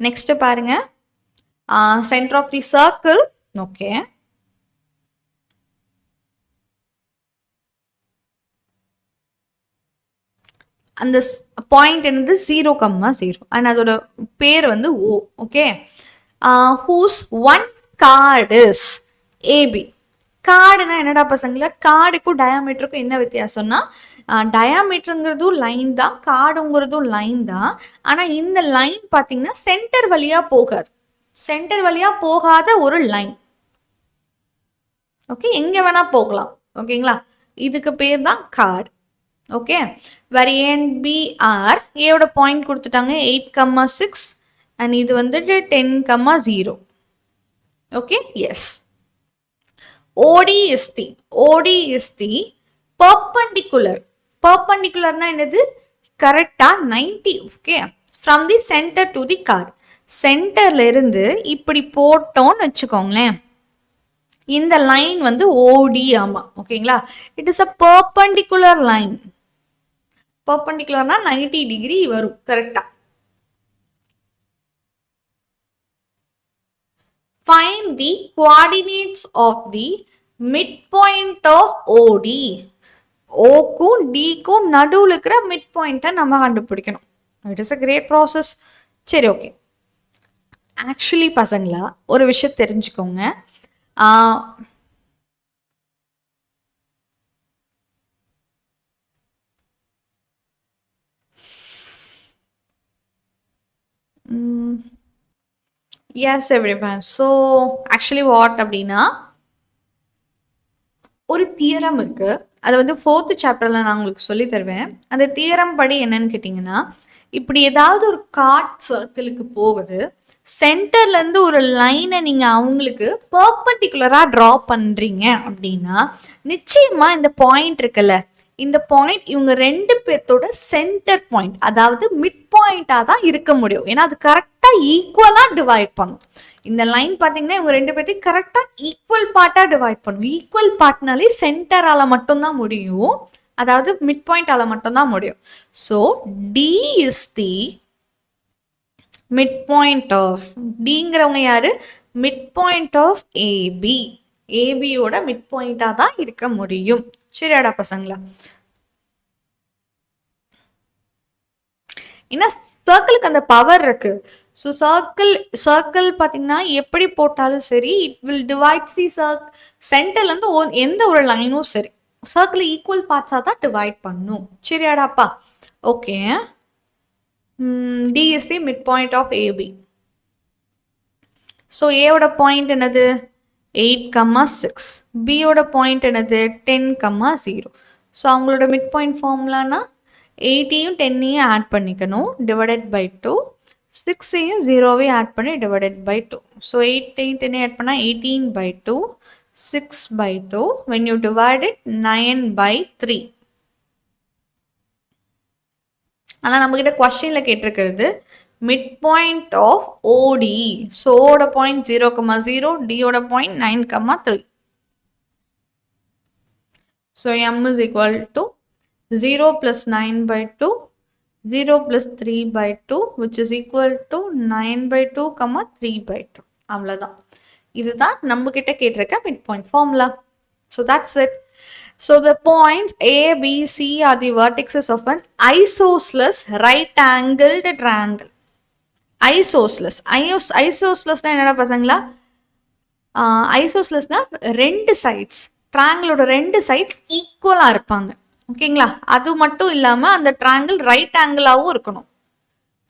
Next பாருங்க, center of the circle. Okay, அந்த பாயிண்ட் என்னது 0,0 and அதோட பேர் வந்து O. Okay, whose one card is AB. கார்டுனா என்னடா பசங்களா? கார்டுக்கும் டயாமீட்டருக்கும் என்ன வித்தியாசம்னா, டயாமீட்டருங்கிறதும் லைன் தான், கார்டுங்கிறதும் லைன் தான். ஆனால் இந்த லைன் பார்த்தீங்கன்னா சென்டர் வழியாக போகாது. சென்டர் வழியாக போகாத ஒரு லைன். ஓகே, எங்கே வேணால் போகலாம். ஓகேங்களா? இதுக்கு பேர் தான் கார்டு. ஓகே, வேறு ஏன்பிஆர் ஏயோட பாயிண்ட் கொடுத்துட்டாங்க 8,6 அண்ட் இது வந்துட்டு 10,0. Okay, yes. OD is the perpendicular. Perpendicularனா என்னது? கரெக்டா 90. Okay, from the center to the card. சென்டர்ல இருந்து இப்படி போட்டோம்னு வச்சுக்கோங்களேன், இந்த லைன் வந்து OD. ஆமா, ஓகேங்களா? It is a perpendicular line. பர்பண்டிகுலர்னா 90 டிகிரி வரும். கரெக்டா? Find the coordinates of the midpoint of OD. ஓக்கும் டிக்கும் நடுவில் இருக்கிற மிட் பாயிண்ட்டை நம்ம கண்டுபிடிக்கணும். It is a great process. சரி, ஓகே. ஆக்சுவலி பசங்களா ஒரு விஷயம் தெரிஞ்சுக்கோங்க. Yes everyone. So actually what அப்படின்னா ஒரு தியரம் இருக்கு. அதை வந்து 4th சாப்டர்ல நான் உங்களுக்கு சொல்லி தருவேன். அந்த தியரம் படி என்னன்னு கேட்டிங்கன்னா, இப்படி ஏதாவது ஒரு கார்ட் சர்க்கிளுக்கு போகுது, சென்டர்ல இருந்து ஒரு லைனை நீங்க அவங்களுக்கு பர்பண்டிகுலரா டிரா பண்றீங்க அப்படின்னா நிச்சயமா இந்த பாயிண்ட் இருக்குல்ல, இந்த பாயிண்ட் இவங்க ரெண்டு பேர்த்தோட சென்டர் பாயிண்ட், அதாவது மிட் பாயிண்டா தான் இருக்க முடியும். ஏன்னா அது கரெக்டா ஈக்குவலா டிவைட் பண்ணும். இந்த லைன் பாத்தீங்கன்னா இவங்க ரெண்டு பேர்த்தையும் கரெக்டா ஈக்குவல் பார்ட்டா டிவைட் பண்ணும். ஈக்குவல் பார்ட்னாலே சென்டரால மட்டும்தான் முடியும், அதாவது மிட் பாயிண்டால மட்டும்தான் முடியும். So D is the mid point of, டிங்கிறவங்க யாரு? Mid point of AB. ஏபியோட மிட் பாயிண்டா தான் இருக்க முடியும். சரியாடா பசங்களா? ஏன்னா சர்க்கிளுக்கு அந்த பவர் இருக்கு. ஸோ சர்க்கிள் பார்த்தீங்கன்னா எப்படி போட்டாலும் சரி, இட் வில் டிவைட் தி சென்டர்லேருந்து எந்த ஒரு லைனும் சரி, சர்க்கிள் ஈக்குவல் பார்ட்ஸாக தான் டிவைட் பண்ணும். சரியாடாப்பா? Okay. D is the mid point of AB. So ஏவோட பாயிண்ட் என்னது? 8,6. பியோட பாயிண்ட் என்னது? 10,0. ஸோ அவங்களோட மிட் பாயிண்ட் ஃபார்முலானா 8யும் 10யும் ஆட் பண்ணிக்கணும் டிவைடட் பை 2, 6யும் 0வையும் ஆட் பண்ணி டிவைடட் பை 2. ஸோ 8யும் 10யும் ஆட் பண்ணால் 18 by 2, 6 by 2. When you divide it, 9 by 3. ஆனால் நம்மக்கிட்ட கொஸ்டினில் கேட்டிருக்கிறது மிட் பாயிண்ட் ஆஃப் ஓடி. ஸோ ஓட point 0,0, டியோட point 9,3. So m is equal to 0 plus 9 by 2, 0 plus 3 by 2, which is equal to 9 by 2, 3 by 2. அவ்வளோதான். இதுதான் நம்ம கிட்ட கேட்டிருக்க midpoint formula. So that's it. So the points A, B, C are the vertices of an isosceles right-angled triangle. Isosceles. Isosceles என்னடா பசங்களா? Isosceles ரெண்டு sides. ட்ராங்கிளோட ரெண்டு sides ஈக்குவலாக இருப்பாங்க. ஓகேங்களா? அது மட்டும் இல்லாமல் அந்த ட்ராங்கிள் ரைட் ஆங்கிளாகவும் இருக்கணும்.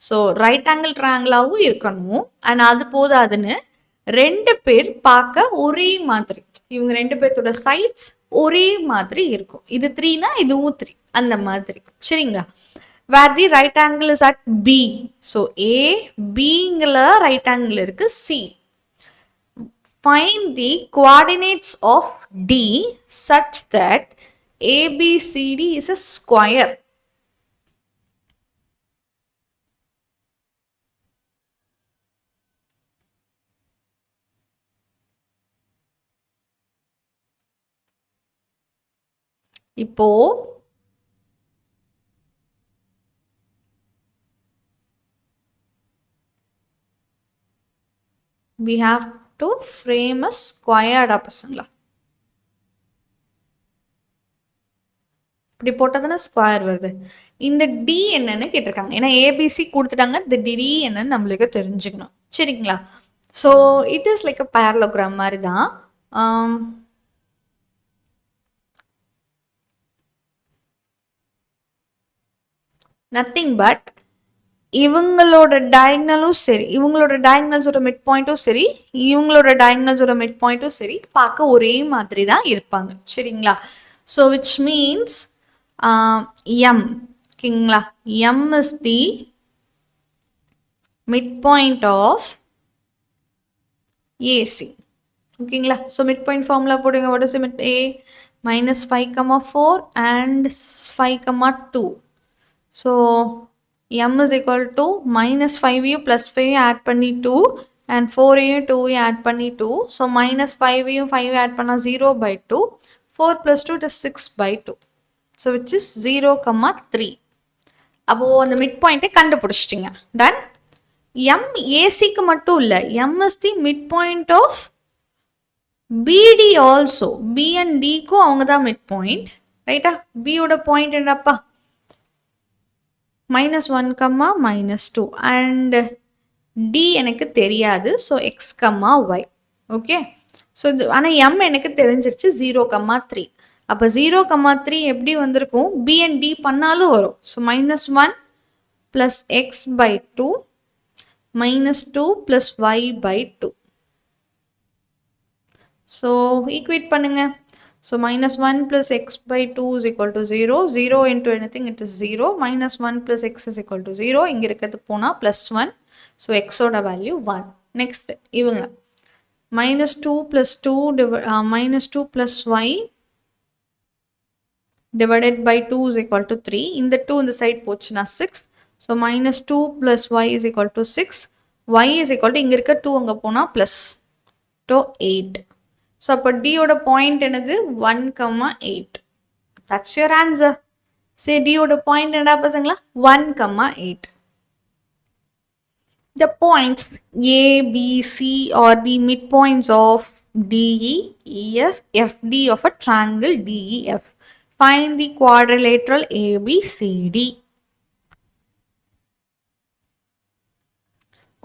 ஸோ ரைட் ஆங்கிள் ட்ராங்கிளாகவும் இருக்கணும். அண்ட் அது போதாதுன்னு ரெண்டு பேர் பார்க்க ஒரே மாதிரி, இவங்க ரெண்டு பேர்த்தோட சைட்ஸ் ஒரே மாதிரி இருக்கும். இது 3னா இதுவும் 3, அந்த மாதிரி. சரிங்களா? Where the right angle is at B. So A பிங்கிற ரைட் ஆங்கிள் இருக்கு C. Find the coordinates of D such that ABCD is a square. இப்போ we have to frame a square பசங்களா. இப்படி போட்டால் தானே ஸ்கொயர் வருது. இந்த டி என்னன்னு கேட்டிருக்காங்க. ஏன்னா ஏபிசி கொடுத்துட்டாங்க, இந்த டி என்னன்னு நம்மளுக்கு தெரிஞ்சுக்கணும். சரிங்களா? So it is like a parallelogram மாதிரி தான். நத்திங் பட் இவங்களோட டயக்னலும் சரி, இவங்களோட டயக்னல்ஸோட மிட் பாயிண்ட்டும் சரி, இவங்களோட டயக்னல்ஸோட மிட் பாயிண்ட்டும் சரி பார்க்க ஒரே மாதிரி தான் இருப்பாங்க. சரிங்களா? So which means M. ஓகேங்களா? M is the mid point of AC. ஓகேங்களா? ஸோ மிட் பாயிண்ட் ஃபார்முலா போடுங்க. What is mid A minus 5,4 and 5,2. So m is equal to minus 5u plus 5 add பண்ணி 2 and 4u 2 add பண்ணி 2. So minus 5u 5 add பண்ணா 0 by 2. 4 plus 2 is 6 by 2. So which is 0,3. அப்போ அந்த mid பாயிண்ட்டை கண்டுபிடிச்சிட்டிங்க. Done. m ஏசிக்கு மட்டும் இல்லை, m is the midpoint of BD also. B and D க்கும் அவங்க தான் midpoint. ரைட்டா? B ஓட பாயிண்ட் என்னப்பா? -1, -2 and D எனக்கு தெரியாது. So x, y. Okay? So இது ஆனால் m எனக்கு தெரிஞ்சிருச்சு 0,3. அப்போ 0,3 எப்படி வந்திருக்கும்? B and D பண்ணாலும் வரும். So -1 plus x by 2 -2 plus y by 2. So ஈக்குவேட் பண்ணுங்க. So -1 plus x by 2 is equal to 0. 0 into anything it is 0. -1 plus x is equal to 0. இங்கே இருக்கிறது போனால் +1. ஸோ எக்ஸோட வேல்யூ 1. நெக்ஸ்ட் இவங்க -2 plus 2 -2 plus y divided by 2 is equal to 3. இந்த 2 இந்த side போச்சுன்னா 6. So -2 plus y is equal to 6. y is equal to இங்கே இருக்க 2 அங்கே போனால் +8. ஸோ அப்போ டியோட பாயிண்ட் என்னது? 1,8. That's your answer. சரி, டியோட பாயிண்ட் என்னடா பசங்களா? 1,8. The points A, B, C are the midpoints of DE, EF, FD of a triangle DEF. Find the quadrilateral ABCD.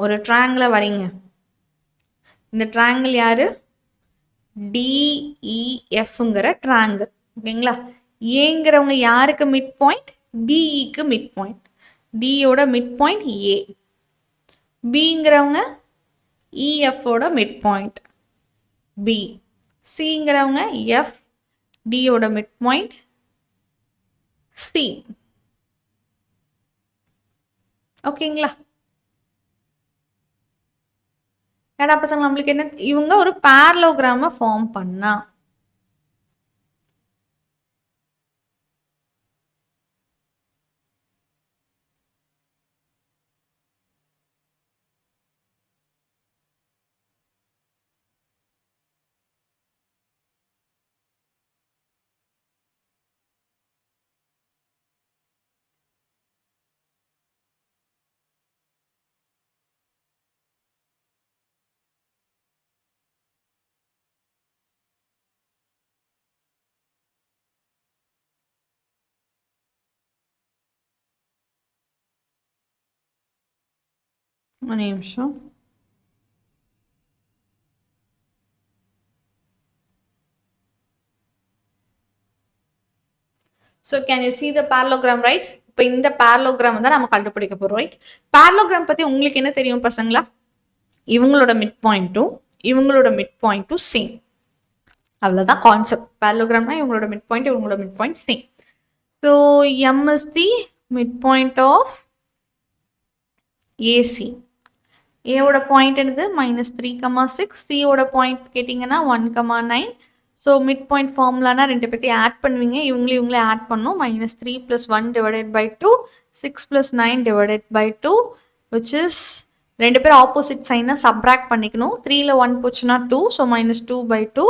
ஒரு triangle வரீங்க. இந்த triangle யாரு? DEFங்கிற triangle. ஓகேங்களா? ஏங்கிறவங்க யாருக்கு மிட் பாயிண்ட்? டிஇக்கு மிட் பாயிண்ட். டியோட மிட் பாயிண்ட் ஏ. பிங்கிறவங்க இஎஃப்ஓட மிட் பாயிண்ட் பி. சிங்கிறவங்க எஃப் டியோட மிட் பாயிண்ட் சி. ஓகேங்களா? ஏடா பசங்க நம்மளுக்கு என்ன, இவங்க ஒரு parallelogram ஃபார்ம் பண்ணா ஒரு நிமிஷம். So can you see the parallelogram, right? இப்போ இந்த parallelogram தான் நம்ம கண்டுபிடிக்க போறோம், right? Parallelogram பத்தி உங்களுக்கு என்ன தெரியும் பசங்களா? இவங்களோட மிட் பாயிண்ட்டும் இவங்களோட மிட் பாயிண்ட்டும் சேம். அவ்வளவுதான் கான்செப்ட். parallelogramனா இவங்களோட மிட் பாயிண்ட் இவங்களோட mid point same. So M is the midpoint of AC. A ஓட பாயிண்ட் என்னது -3,6. C ஓட பாயிண்ட் கேட்டிங்கன்னா 1,9. ஸோ மிட் பாயிண்ட் ஃபார்முலானா ரெண்டு பேர்த்தையும் ஆட் பண்ணுவீங்க. இவங்களே ஆட் பண்ணும். -3 + 1 / 2, 6 + 9 / 2, which is ரெண்டு பேரும் ஆப்போசிட் சைனை சப்ராக்ட் பண்ணிக்கணும். 3ல 1 போச்சுன்னா 2, ஸோ -2/2,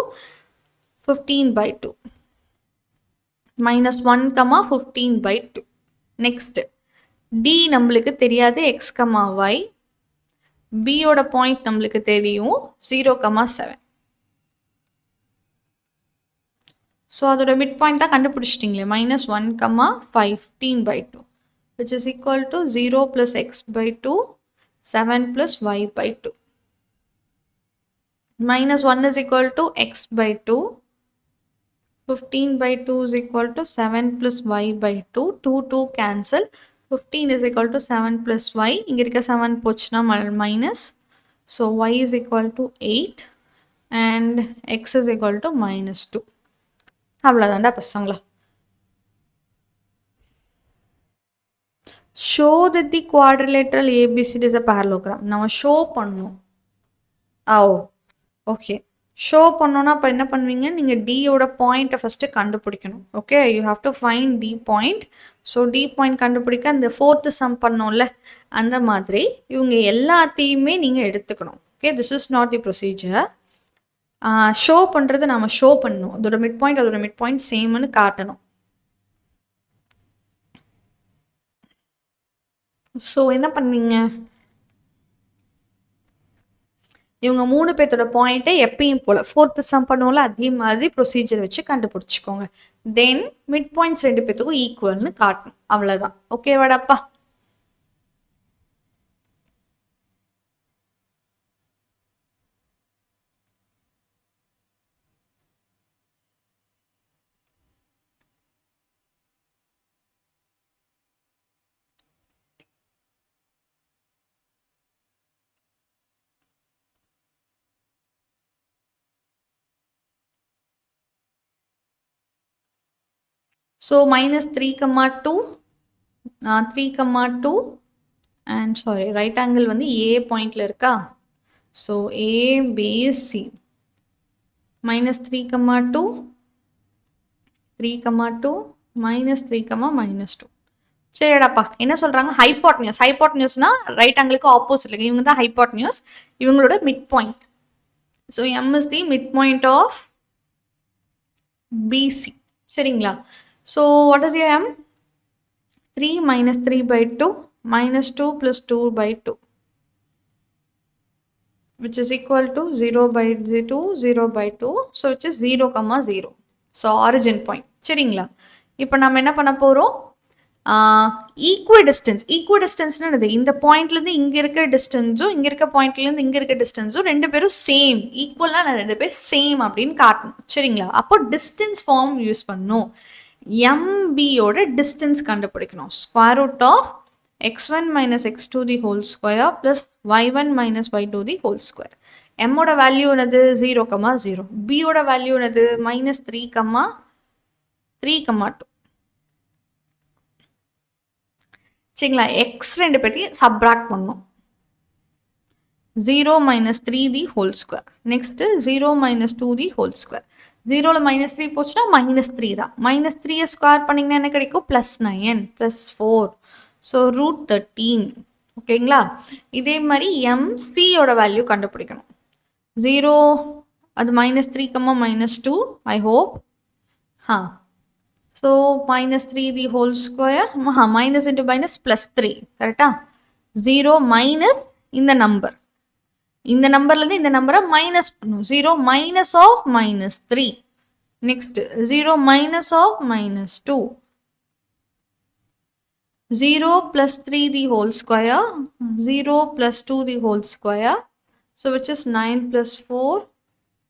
15/2. -1, 15/2. நெக்ஸ்ட் D நம்மளுக்கு தெரியாது, x, y. B ஓட பாயிண்ட் நம்மளுக்கு தெரியும் 0,7. ஸோ அதோட மிட் பாயிண்ட் தான் கண்டுபிடிச்சிட்டிங்களே, -1, 15/2, which is equal to 0 + x/2, 7 + y/2. -1 is equal to x/2, 15/2 is equal to 7 + y/2. 2 cancel. 15 is equal to 7 + y. இங்க இருக்க 7 போச்சுன்னா minus. So y is equal to 8 and x is equal to -2. அவ்வளவுதான்டா பசங்களா. Show that the quadrilateral ABCD is a parallelogram. நம்ம show பண்ணணும். ஓகே. Show பண்ணோன்னா அப்போ என்ன பண்ணுவீங்க, நீங்கள் டியோட பாயிண்ட்டை ஃபஸ்ட்டு கண்டுபிடிக்கணும். ஓகே, you have to find D point. So D point கண்டுபிடிக்க அந்த 4th சம் பண்ணோம்ல, அந்த மாதிரி இவங்க எல்லாத்தையுமே நீங்கள் எடுத்துக்கணும். Okay, this is not the procedure. Show பண்ணுறது நம்ம ஷோ பண்ணணும். அதோட மிட் பாயிண்ட் சேம்னு காட்டணும். ஸோ என்ன பண்ணீங்க, இவங்க 3 பேர்த்தோட பாயிண்ட்டை எப்பயும் போல 4th சம் பண்ணுவோம்ல, அதே மாதிரி ப்ரொசீஜர் வச்சு கண்டுபிடிச்சிக்கோங்க. தென் மிட் பாயிண்ட்ஸ் 2 பேர்த்துக்கும் ஈக்குவல்னு காட்டணும். அவ்வளோதான். ஓகேவாடாப்பா? So -3,2, 3,2 and sorry, right angle வந்து A பாயிண்ட்ல இருக்கா? So A, B, C. -3,2, 3,2, -3, -2. சரிடாப்பா. என்ன சொல்றாங்க, ஹைப்போட்டனியூஸ்னா ரைட் ஆங்கிளுக்கு ஆப்போசிட்ல இவங்க தான் ஹைப்போட்டனியூஸ், இவங்களோட mid point. So M is the midpoint of BC. சரிங்களா? So what is your M? 3 - 3/2, -2 + 2/2, which is equal to 0/2, 0/2. So which is 0, 0. So origin point. சரிங்களா? இப்போ நம்ம என்ன பண்ண போறோம், ஈக்குவடிஸ்டன்ஸ்னா என்னது, இந்த பாயிண்ட்லேருந்து இங்கே இருக்கிற டிஸ்டன்ஸும் இங்கே இருக்க பாயிண்ட்லேருந்து இங்கே இருக்க டிஸ்டன்ஸும் ரெண்டு பேரும் சேம், ஈக்குவலாக ரெண்டு பேர் சேம் அப்படின்னு காட்டணும். சரிங்களா? அப்போ டிஸ்டன்ஸ் ஃபார்ம் யூஸ் பண்ணணும். MBயோட டிஸ்டன்ஸ் கண்டுபிடிக்கணும். Square root of x1 - x2² + y1 - y2². எம்மோட வேல்யூ என்னது 0, 0. பியோட வேல்யூ என்னது -3, 3, 2. சரிங்களா? எக்ஸ் ரெண்டு பேர்த்தையும் சப்ராக்ட் பண்ணணும். 0 minus 3 the whole square. Next 0 minus 2 the whole square. 0ல minus 3 போச்சுன்னா minus 3 தான். minus 3 ஸ்கொயர் பண்ணிங்கன்னா என்ன கிடைக்கும்? plus 9 plus 4. So root 13. ஓகேங்களா? இதே மாதிரி MCயோட வேல்யூ கண்டுபிடிக்கணும். 0 அது minus 3, minus 2 I hope. So minus 3 the whole square. Minus into minus plus 3. கரெக்டா? 0 minus இந்த நம்பர். இந்த நம்பர்லேருந்து இந்த நம்பரை மைனஸ் பண்ணும். 0 minus of minus 3. Next 0 minus of minus 2. 0 plus 3 the whole square. 0 plus 2 the whole square. So which is 9 plus 4.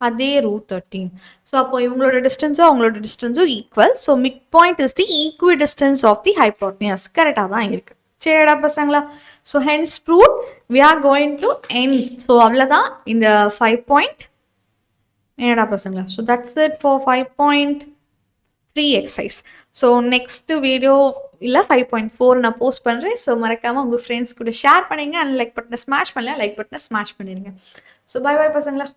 அதே root 13. So அப்போ இவங்களோட டிஸ்டன்ஸோ அவங்களோட டிஸ்டன்ஸோ equal. So mid point is the equidistance of the hypotenuse. கரெக்டாக தான் இருக்குது. சரிடா பசங்களா? So hence prove we are going to end. So அவ்வளோதான் இந்த 5 பாயிண்ட். என்னடா பசங்களா? So that's it for 5.3 exercise. So next video இல்லை 5.4 நான் போஸ்ட் பண்ணுறேன். ஸோ மறக்காமல் உங்கள் ஃப்ரெண்ட்ஸ் கூட ஷேர் பண்ணுங்க. அண்ட் லைக் பட்டனை ஸ்மாஷ் பண்ணல, லைக் பட்டனை ஸ்மாஷ் பண்ணிடுங்க. ஸோ பை பை பசங்களா.